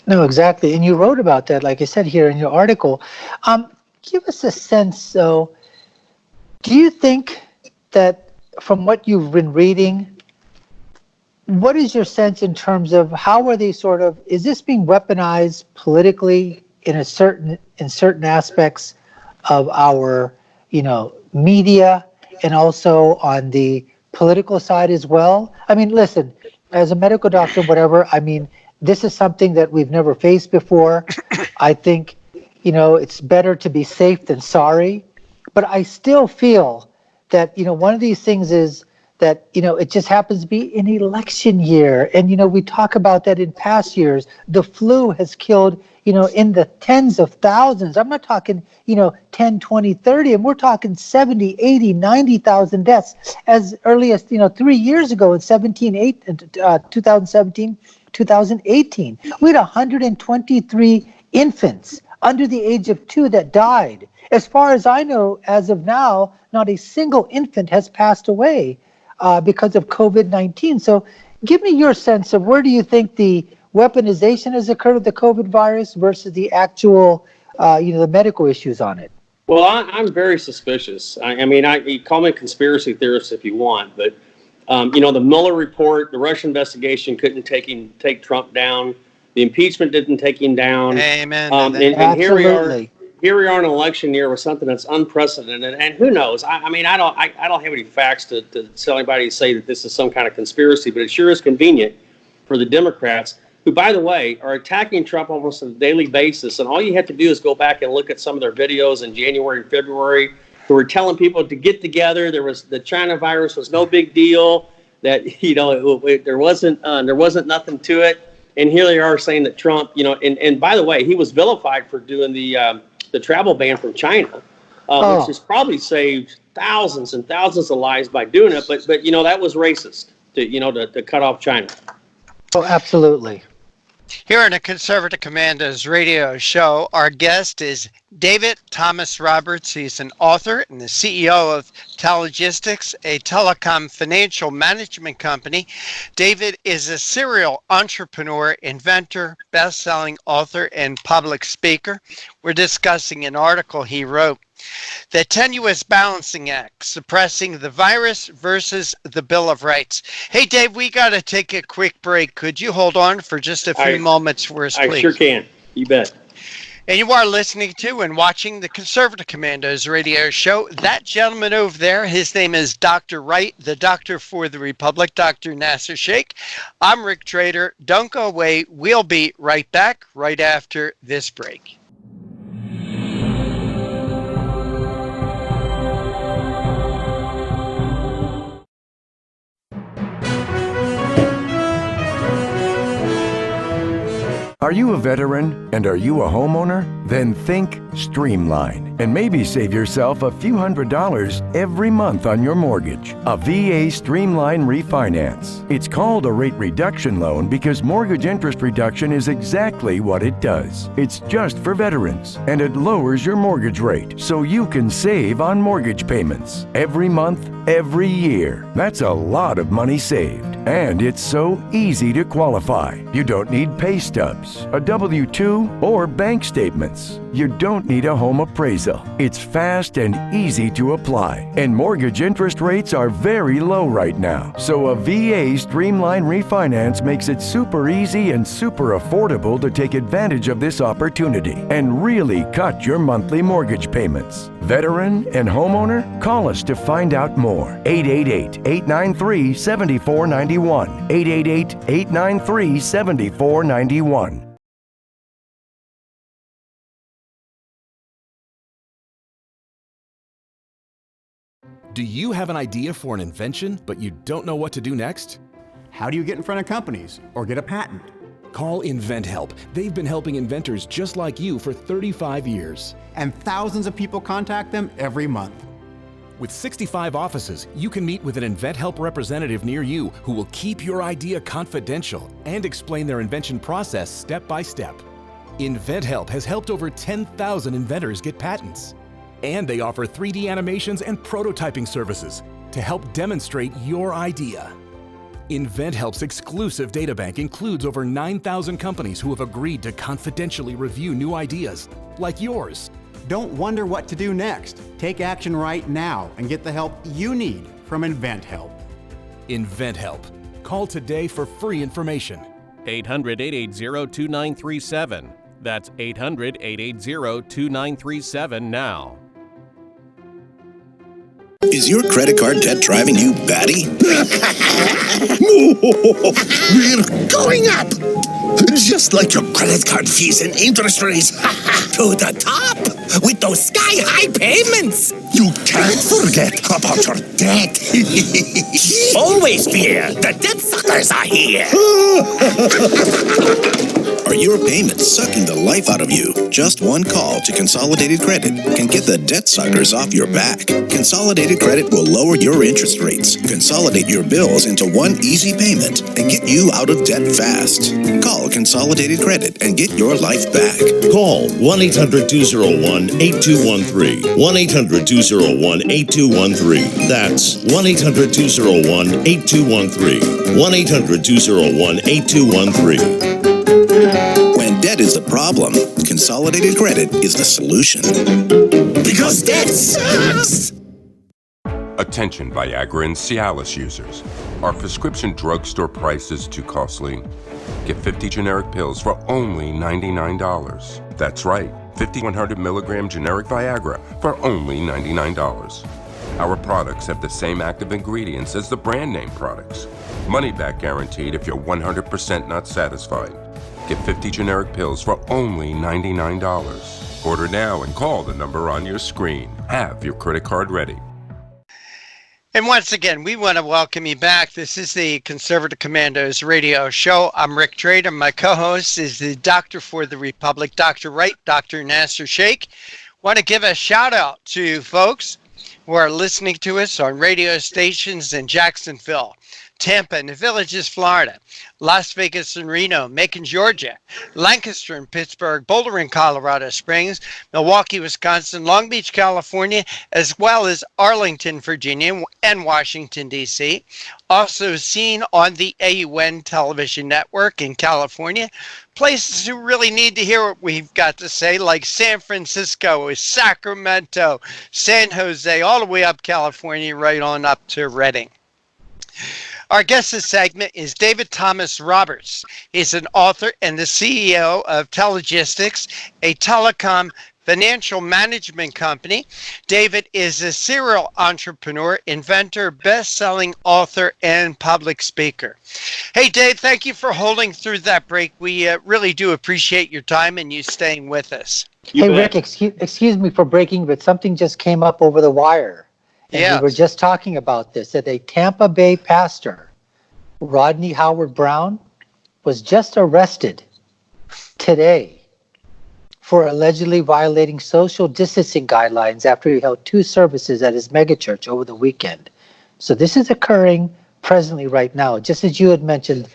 No, exactly. And you wrote about that, like I said here in your article. Give us a sense, though, do you think that from what you've been reading, what is your sense in terms of how are they is this being weaponized politically in certain aspects of our, media and also on the political side as well? Listen, as a medical doctor, whatever, this is something that we've never faced before. I think, it's better to be safe than sorry. But I still feel that, one of these things is that, it just happens to be an election year. And, we talk about that in past years. The flu has killed, in the tens of thousands. I'm not talking, 10, 20, 30. And we're talking 70, 80, 90,000 deaths as early as, 3 years ago in 2017, 2018. We had 123 infants under the age of 2 that died. As far as I know, as of now, not a single infant has passed away because of COVID-19. So give me your sense of where do you think the weaponization has occurred of the COVID virus versus the actual, the medical issues on it? Well, I'm very suspicious. You call me a conspiracy theorist if you want, but, the Mueller report, the Russia investigation couldn't take Trump down. The impeachment didn't take him down. Amen. And here we are in an election year with something that's unprecedented. And who knows? I don't have any facts to tell anybody to say that this is some kind of conspiracy, but it sure is convenient for the Democrats who, by the way, are attacking Trump almost on a daily basis. And all you have to do is go back and look at some of their videos in January and February, who were telling people to get together. The China virus was no big deal. That there wasn't nothing to it. And here they are saying that Trump, and by the way, he was vilified for doing the travel ban from China, which has probably saved thousands and thousands of lives by doing it. But that was racist to cut off China. Oh, absolutely. Here on the Conservative Commandos radio show, our guest is David Thomas Roberts. He's an author and the CEO of Telegistics, a telecom financial management company. David is a serial entrepreneur, inventor, best-selling author, and public speaker. We're discussing an article he wrote, The Tenuous Balancing Act, Suppressing the Virus versus the Bill of Rights. Hey, Dave, we got to take a quick break. Could you hold on for just a few moments for us, please? I sure can. You bet. And you are listening to and watching the Conservative Commandos radio show. That gentleman over there, his name is Dr. Wright, the doctor for the Republic, Dr. Nasir Shaikh. I'm Rick Trader. Don't go away. We'll be right back right after this break. Are you a veteran and are you a homeowner? Then think Streamline and maybe save yourself a few $100s every month on your mortgage. A VA Streamline Refinance. It's called a rate reduction loan because mortgage interest reduction is exactly what it does. It's just for veterans and it lowers your mortgage rate so you can save on mortgage payments every month, every year. That's a lot of money saved. And it's so easy to qualify. You don't need pay stubs, a W-2, or bank statements. You don't need a home appraisal. It's fast and easy to apply. And mortgage interest rates are very low right now. So a VA Streamline Refinance makes it super easy and super affordable to take advantage of this opportunity and really cut your monthly mortgage payments. Veteran and homeowner? Call us to find out more. 888-893-7491. 888-893-7491. Do you have an idea for an invention, but you don't know what to do next? How do you get in front of companies or get a patent? Call InventHelp. They've been helping inventors just like you for 35 years. And thousands of people contact them every month. With 65 offices, you can meet with an InventHelp representative near you who will keep your idea confidential and explain their invention process step by step. InventHelp has helped over 10,000 inventors get patents. And they offer 3D animations and prototyping services to help demonstrate your idea. InventHelp's exclusive databank includes over 9,000 companies who have agreed to confidentially review new ideas, like yours. Don't wonder what to do next. Take action right now and get the help you need from InventHelp. InventHelp. Call today for free information. 800-880-2937. That's 800-880-2937 now. Is your credit card debt driving you batty? We're going up! Just like your credit card fees and interest rates. To the top! With those sky-high payments! You can't forget about your debt! Always fear! The debt suckers are here! Are your payments sucking the life out of you? Just one call to Consolidated Credit can get the debt suckers off your back. Consolidated Credit will lower your interest rates, consolidate your bills into one easy payment, and get you out of debt fast. Call Consolidated Credit and get your life back. Call 1-800-201-8213. 1-800-201-8213. That's 1-800-201-8213. 1-800-201-8213. When debt is a problem, Consolidated Credit is the solution. Because debt sucks! Attention Viagra and Cialis users. Are prescription drugstore prices too costly? Get 50 generic pills for only $99. That's right, 50 100 milligram generic Viagra for only $99. Our products have the same active ingredients as the brand name products. Money back guaranteed if you're 100% not satisfied. Get 50 generic pills for only $99. Order now and call the number on your screen. Have your credit card ready. And once again, we want to welcome you back. This is the Conservative Commandos radio show. I'm Rick Trader. My co-host is the Doctor for the Republic, Dr. Wright, Dr. Nasir Shaikh. Want to give a shout out to folks who are listening to us on radio stations in Jacksonville, Tampa and the Villages, Florida, Las Vegas and Reno, Macon, Georgia, Lancaster and Pittsburgh, Boulder and Colorado Springs, Milwaukee, Wisconsin, Long Beach, California, as well as Arlington, Virginia, and Washington, D.C. Also seen on the AUN television network in California. Places who really need to hear what we've got to say, like San Francisco, Sacramento, San Jose, all the way up California, right on up to Redding. Our guest this segment is David Thomas Roberts. He's an author and the CEO of Telegistics, a telecom financial management company. David is a serial entrepreneur, inventor, best-selling author, and public speaker. Hey, Dave, thank you for holding through that break. We really do appreciate your time and you staying with us. Hey, Rick, excuse me for breaking, but something just came up over the wire. And we were just talking about this, that a Tampa Bay pastor, Rodney Howard Brown, was just arrested today for allegedly violating social distancing guidelines after he held 2 services at his megachurch over the weekend. So this is occurring presently right now, just as you had mentioned,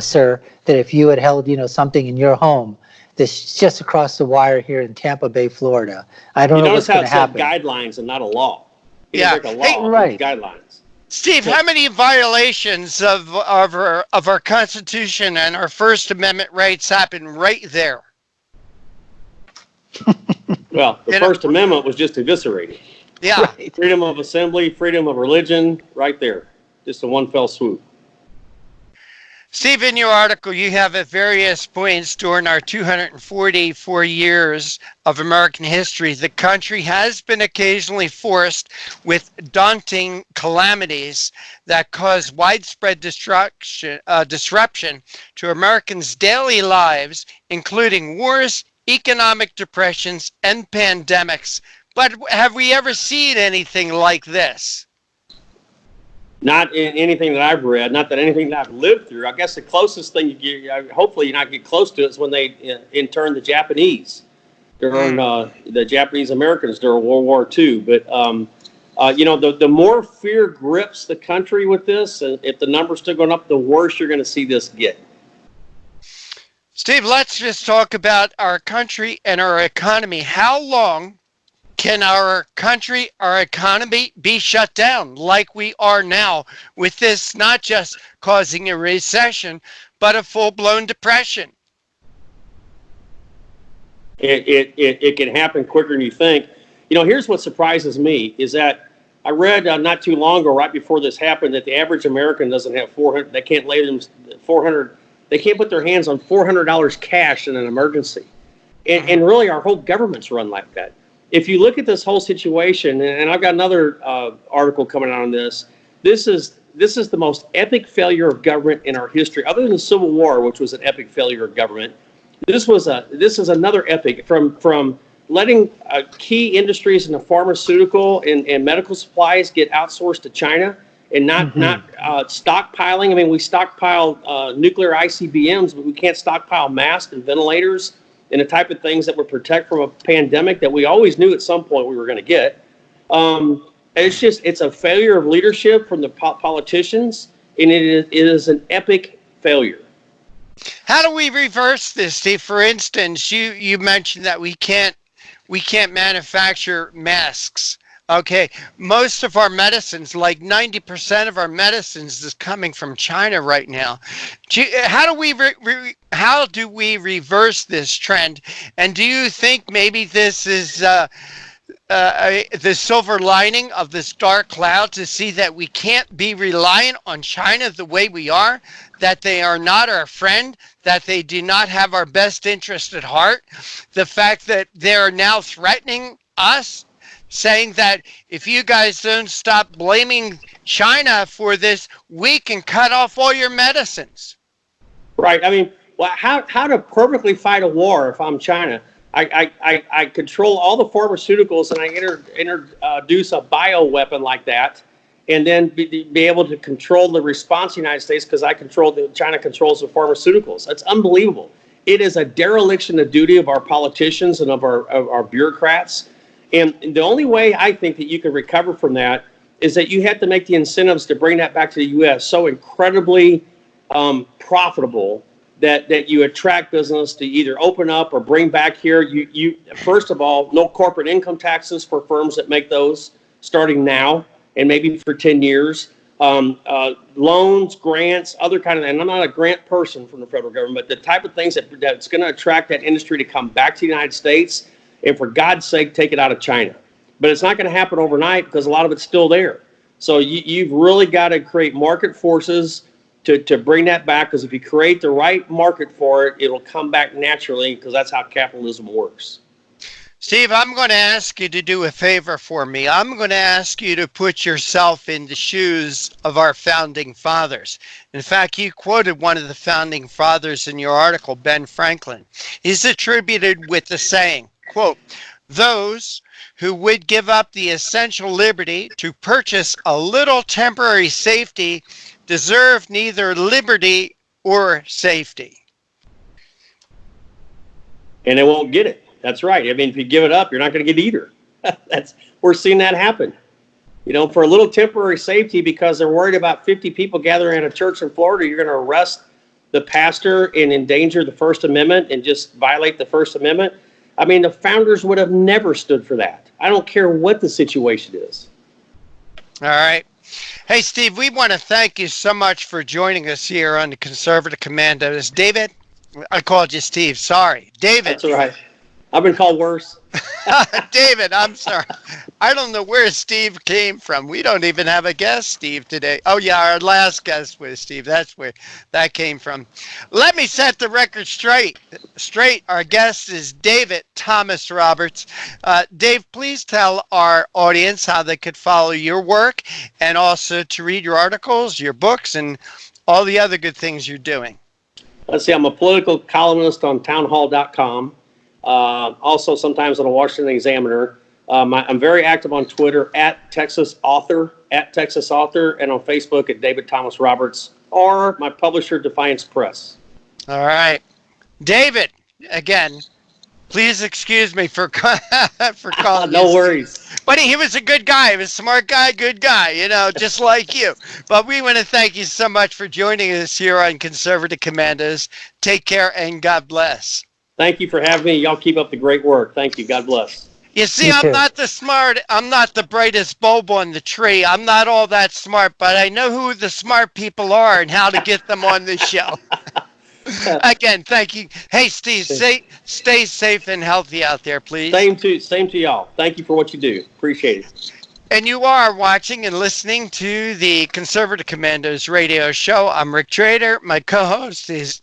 sir, that if you had held, something in your home, this is just across the wire here in Tampa Bay, Florida. I don't know what's going to happen. Notice how it's guidelines and not a law. Yeah, right. Guidelines. Steve, how many violations of our Constitution and our First Amendment rights happen right there? Well, the First Amendment was just eviscerated. Yeah. Right. Freedom of assembly, freedom of religion, right there. Just in one fell swoop. Steve, in your article, you have at various points during our 244 years of American history, the country has been occasionally forced with daunting calamities that cause widespread disruption to Americans' daily lives, including wars, economic depressions, and pandemics. But have we ever seen anything like this? Not in anything that I've read, not that anything that I've lived through. I guess the closest thing you get, hopefully you not get close to it, is when they interned the Japanese during the Japanese Americans during World War II. But the more fear grips the country with this, and if the numbers still going up, the worse you're going to see this get. Steve, let's just talk about our country and our economy. How long can our country, our economy be shut down like we are now, with this not just causing a recession, but a full-blown depression? It can happen quicker than you think. Here's what surprises me is that I read not too long ago, right before this happened, that the average American doesn't have 400. They can't lay them 400. They can't put their hands on $400 cash in an emergency, and really our whole government's run like that. If you look at this whole situation, and I've got another article coming out on this, this is the most epic failure of government in our history, other than the Civil War, which was an epic failure of government. This is another epic from letting key industries in the pharmaceutical and medical supplies get outsourced to China and not stockpiling. I mean, we stockpile nuclear ICBMs, but we can't stockpile masks and ventilators and the type of things that would protect from a pandemic that we always knew at some point we were going to get. It's a failure of leadership from the politicians, and it is an epic failure. How do we reverse this, Steve? For instance, you mentioned that we can't manufacture masks. Okay, most of our medicines, like 90% of our medicines, is coming from China right now. How do we reverse this trend? And do you think maybe this is the silver lining of this dark cloud, to see that we can't be reliant on China the way we are, that they are not our friend, that they do not have our best interest at heart, the fact that they're now threatening us, saying that if you guys don't stop blaming China for this, we can cut off all your medicines? Right. I mean, Well, how to perfectly fight a war if I'm China? I control all the pharmaceuticals and I introduce a bioweapon like that, and then be able to control the response of the United States because China controls the pharmaceuticals. That's unbelievable. It is a dereliction of duty of our politicians and of our bureaucrats. And the only way I think that you can recover from that is that you have to make the incentives to bring that back to the U.S. so incredibly profitable that you attract business to either open up or bring back here. You first of all, no corporate income taxes for firms that make those starting now and maybe for 10 years. Loans, grants, other kind of, and I'm not a grant person from the federal government, but the type of things that's going to attract that industry to come back to the United States, and for God's sake, take it out of China. But it's not going to happen overnight because a lot of it's still there. So you've really got to create market forces to bring that back, because if you create the right market for it, it'll come back naturally, because that's how capitalism works. Steve, I'm going to ask you to do a favor for me. I'm going to ask you to put yourself in the shoes of our founding fathers. In fact, you quoted one of the founding fathers in your article, Ben Franklin. He's attributed with the saying, quote, "Those who would give up the essential liberty to purchase a little temporary safety deserve neither liberty or safety." And they won't get it. That's right. I mean, if you give it up, you're not going to get either. We're seeing that happen. You know, for a little temporary safety, because they're worried about 50 people gathering at a church in Florida, you're going to arrest the pastor and endanger the First Amendment and just violate the First Amendment. I mean, the founders would have never stood for that. I don't care what the situation is. All right. Hey, Steve, we want to thank you so much for joining us here on the Conservative Commandos. David, I called you Steve. Sorry. David. That's all right. I've been called worse. David, I'm sorry. I don't know where Steve came from. We don't even have a guest, Steve, today. Oh, yeah, our last guest was Steve. That's where that came from. Let me set the record straight. Our guest is David Thomas Roberts. Dave, please tell our audience how they could follow your work and also to read your articles, your books, and all the other good things you're doing. Let's see, I'm a political columnist on townhall.com. Also sometimes on the Washington Examiner. I'm very active on Twitter at Texas Author, and on Facebook at David Thomas Roberts, or my publisher, Defiance Press. All right. David, again, please excuse me for calling No worries. But he was a good guy. He was a smart guy, good guy, you know, just like you. But we want to thank you so much for joining us here on Conservative Commandos. Take care and God bless. Thank you for having me. Y'all keep up the great work. Thank you. God bless. You see, I'm not the brightest bulb on the tree. I'm not all that smart, but I know who the smart people are and how to get them on the show. Again, thank you. Hey, Steve, stay safe and healthy out there, please. Same to y'all. Thank you for what you do. Appreciate it. And you are watching and listening to the Conservative Commandos radio show. I'm Rick Trader. My co-host is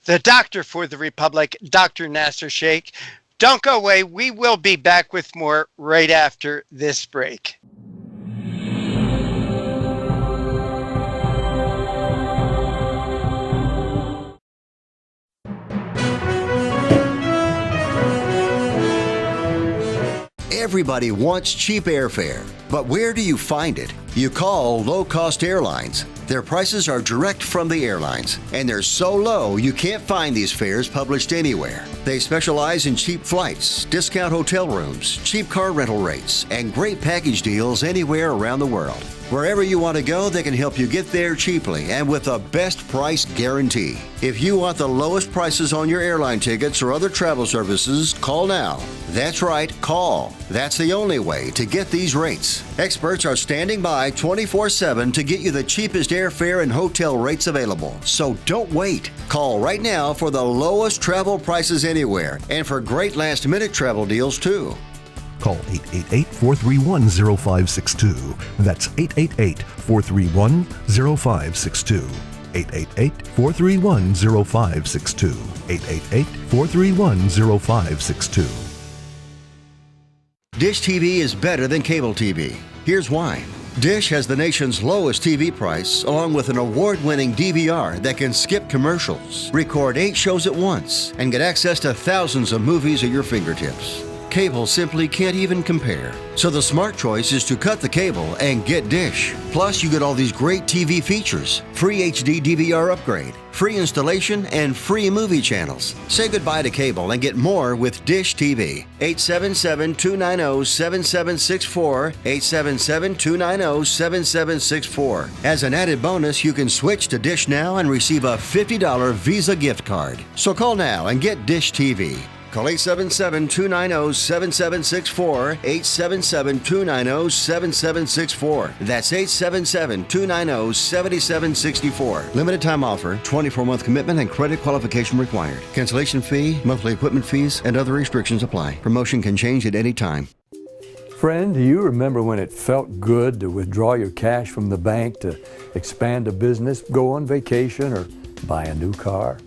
the doctor for the Republic, Dr. Nasir Shaikh. Don't go away. We will be back with more right after this break. Everybody wants cheap airfare, but where do you find it? You call low-cost airlines. Their prices are direct from the airlines, and they're so low you can't find these fares published anywhere. They specialize in cheap flights, discount hotel rooms, cheap car rental rates, and great package deals anywhere around the world. Wherever you want to go, they can help you get there cheaply and with a best price guarantee. If you want the lowest prices on your airline tickets or other travel services, call now. That's right, call. That's the only way to get these rates. Experts are standing by 24/7 to get you the cheapest airfare and hotel rates available. So don't wait. Call right now for the lowest travel prices anywhere and for great last-minute travel deals too. Call 888-431-0562. That's 888-431-0562. 888-431-0562. 888-431-0562. Dish TV is better than cable TV. Here's why. Dish has the nation's lowest TV price, along with an award-winning DVR that can skip commercials, record 8 shows at once, and get access to thousands of movies at your fingertips. Cable simply can't even compare. So the smart choice is to cut the cable and get Dish. Plus, you get all these great TV features, free HD DVR upgrade, free installation, and free movie channels. Say goodbye to cable and get more with Dish TV. 877-290-7764, 877-290-7764. As an added bonus, you can switch to Dish now and receive a $50 Visa gift card. So call now and get Dish TV. Call 877-290-7764, 877-290-7764. That's 877-290-7764. Limited time offer, 24-month commitment and credit qualification required. Cancellation fee, monthly equipment fees, and other restrictions apply. Promotion can change at any time. Friend, do you remember when it felt good to withdraw your cash from the bank to expand a business, go on vacation, or buy a new car?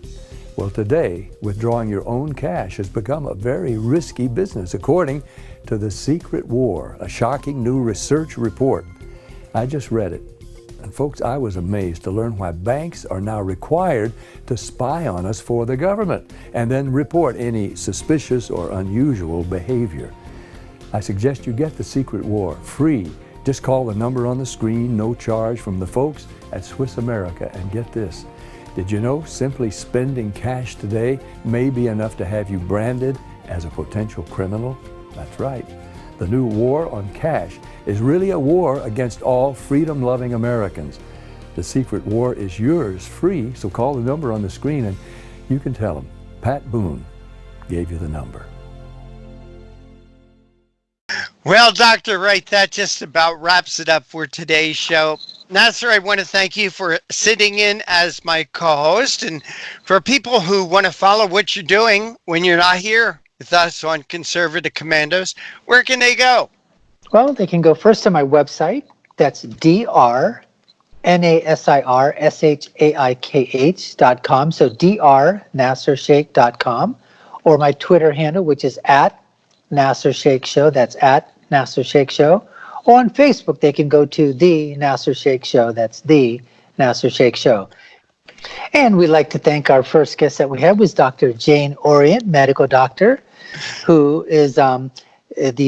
Well, today, withdrawing your own cash has become a very risky business, according to The Secret War, a shocking new research report. I just read it. And folks, I was amazed to learn why banks are now required to spy on us for the government and then report any suspicious or unusual behavior. I suggest you get The Secret War free. Just call the number on the screen, no charge, from the folks at Swiss America, and get this. Did you know simply spending cash today may be enough to have you branded as a potential criminal? That's right. The new war on cash is really a war against all freedom-loving Americans. The Secret War is yours free, so call the number on the screen and you can tell them Pat Boone gave you the number. Well, Dr. Wright, that just about wraps it up for today's show. Nasir, I want to thank you for sitting in as my co-host, and for people who want to follow what you're doing when you're not here with us on Conservative Commandos, where can they go? Well, they can go first to my website. That's drnasirShaikh.com. So drnasirshaikh.com. Or my Twitter handle, which is at Nasir Shaikh Show. That's at Nasir Shaikh Show. Or on Facebook, they can go to The Nasir Shaikh Show. That's The Nasir Shaikh Show. And we'd like to thank our first guest that we had was Dr. Jane Orient, medical doctor, who is the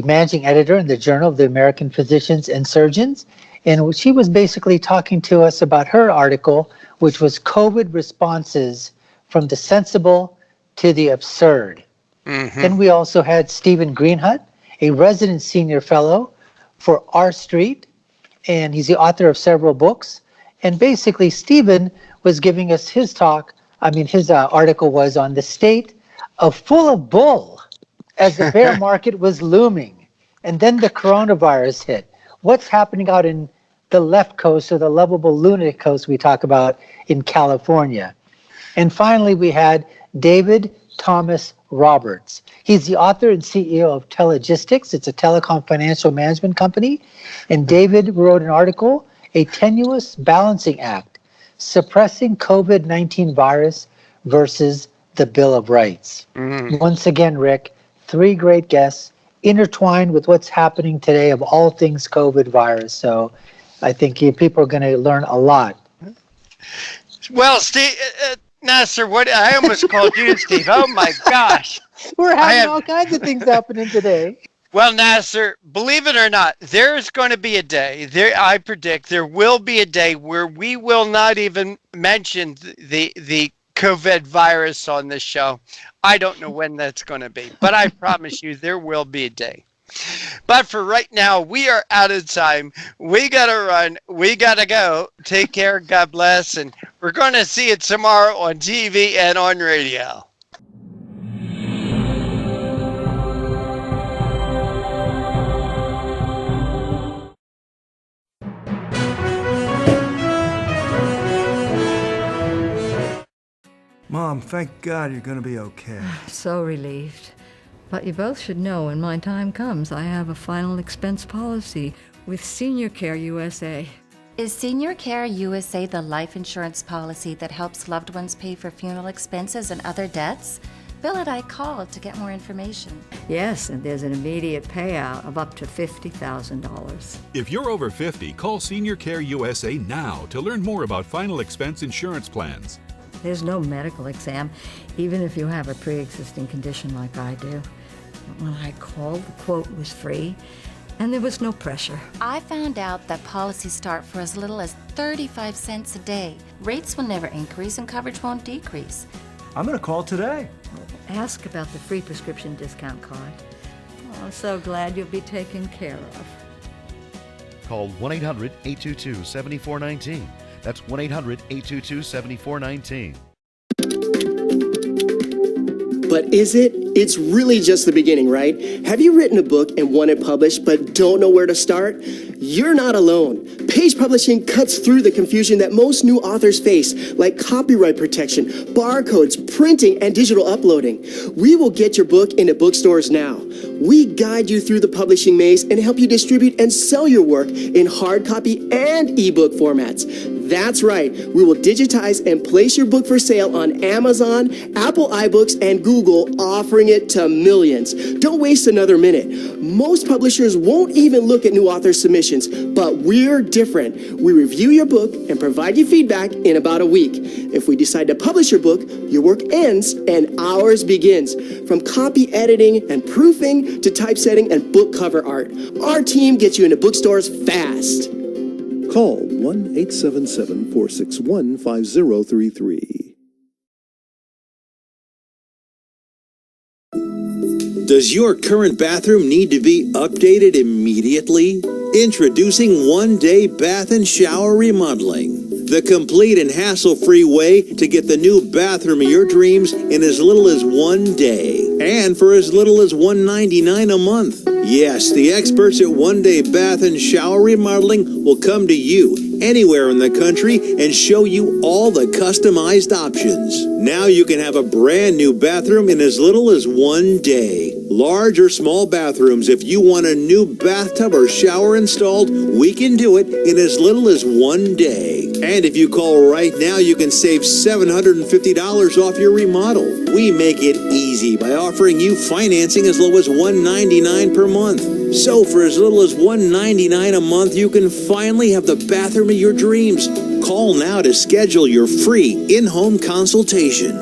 managing editor in the Journal of the American Physicians and Surgeons. And she was basically talking to us about her article, which was COVID Responses from the Sensible to the Absurd. Mm-hmm. Then we also had Stephen Greenhut, a resident senior fellow for R Street, and he's the author of several books. And basically, Stephen was giving us his talk. His article was on the state of full of bull as the bear market was looming. And then the coronavirus hit. What's happening out in the left coast, or the lovable lunatic coast we talk about in California? And finally, we had David Thomas Roberts. He's the author and CEO of Telegistics. It's a telecom financial management company. And David wrote an article, A Tenuous Balancing Act, Suppressing COVID-19 Virus versus the Bill of Rights. Mm. Once again, Rick, 3 great guests intertwined with what's happening today of all things COVID virus. So I think people are going to learn a lot. Well, Steve, Nasir, what I almost called you, Steve. Oh my gosh. We're having all kinds of things happening today. Well, Nasir, believe it or not, there's going to be a day, I predict there will be a day where we will not even mention the COVID virus on this show. I don't know when that's going to be, but I promise you there will be a day. But for right now, we are out of time. We got to run. We got to go. Take care. God bless. And we're going to see it tomorrow on TV and on radio. Mom, thank God you're going to be okay. So relieved. But you both should know when my time comes, I have a final expense policy with Senior Care USA. Is Senior Care USA the life insurance policy that helps loved ones pay for funeral expenses and other debts? Bill and I called to get more information. Yes, and there's an immediate payout of up to $50,000. If you're over 50, call Senior Care USA now to learn more about final expense insurance plans. There's no medical exam, even if you have a pre-existing condition like I do. When I called, the quote was free, and there was no pressure. I found out that policies start for as little as 35 cents a day. Rates will never increase and coverage won't decrease. I'm going to call today. Ask about the free prescription discount card. Oh, I'm so glad you'll be taken care of. Call 1-800-822-7419. That's 1-800-822-7419. But is it? It's really just the beginning, right? Have you written a book and want it published but don't know where to start? You're not alone. Page Publishing cuts through the confusion that most new authors face, like copyright protection, barcodes, printing, and digital uploading. We will get your book into bookstores now. We guide you through the publishing maze and help you distribute and sell your work in hard copy and ebook formats. That's right. We will digitize and place your book for sale on Amazon, Apple iBooks, and Google, offering it to millions. Don't waste another minute. Most publishers won't even look at new author submissions, but we're different. We review your book and provide you feedback in about a week. If we decide to publish your book, your work ends and ours begins. From copy editing and proofing to typesetting and book cover art, our team gets you into bookstores fast. Call 1-877-461-5033. Does your current bathroom need to be updated immediately? Introducing one-day bath and shower remodeling. The complete and hassle-free way to get the new bathroom of your dreams in as little as 1 day. And for as little as $199 a month. Yes, the experts at One Day Bath and Shower Remodeling will come to you anywhere in the country and show you all the customized options. Now you can have a brand new bathroom in as little as 1 day. Large or small bathrooms, if you want a new bathtub or shower installed, we can do it in as little as 1 day. And if you call right now, you can save $750 off your remodel. We make it easy by offering you financing as low as $199 per month. So for as little as $199 a month, you can finally have the bathroom of your dreams. Call now to schedule your free in-home consultation.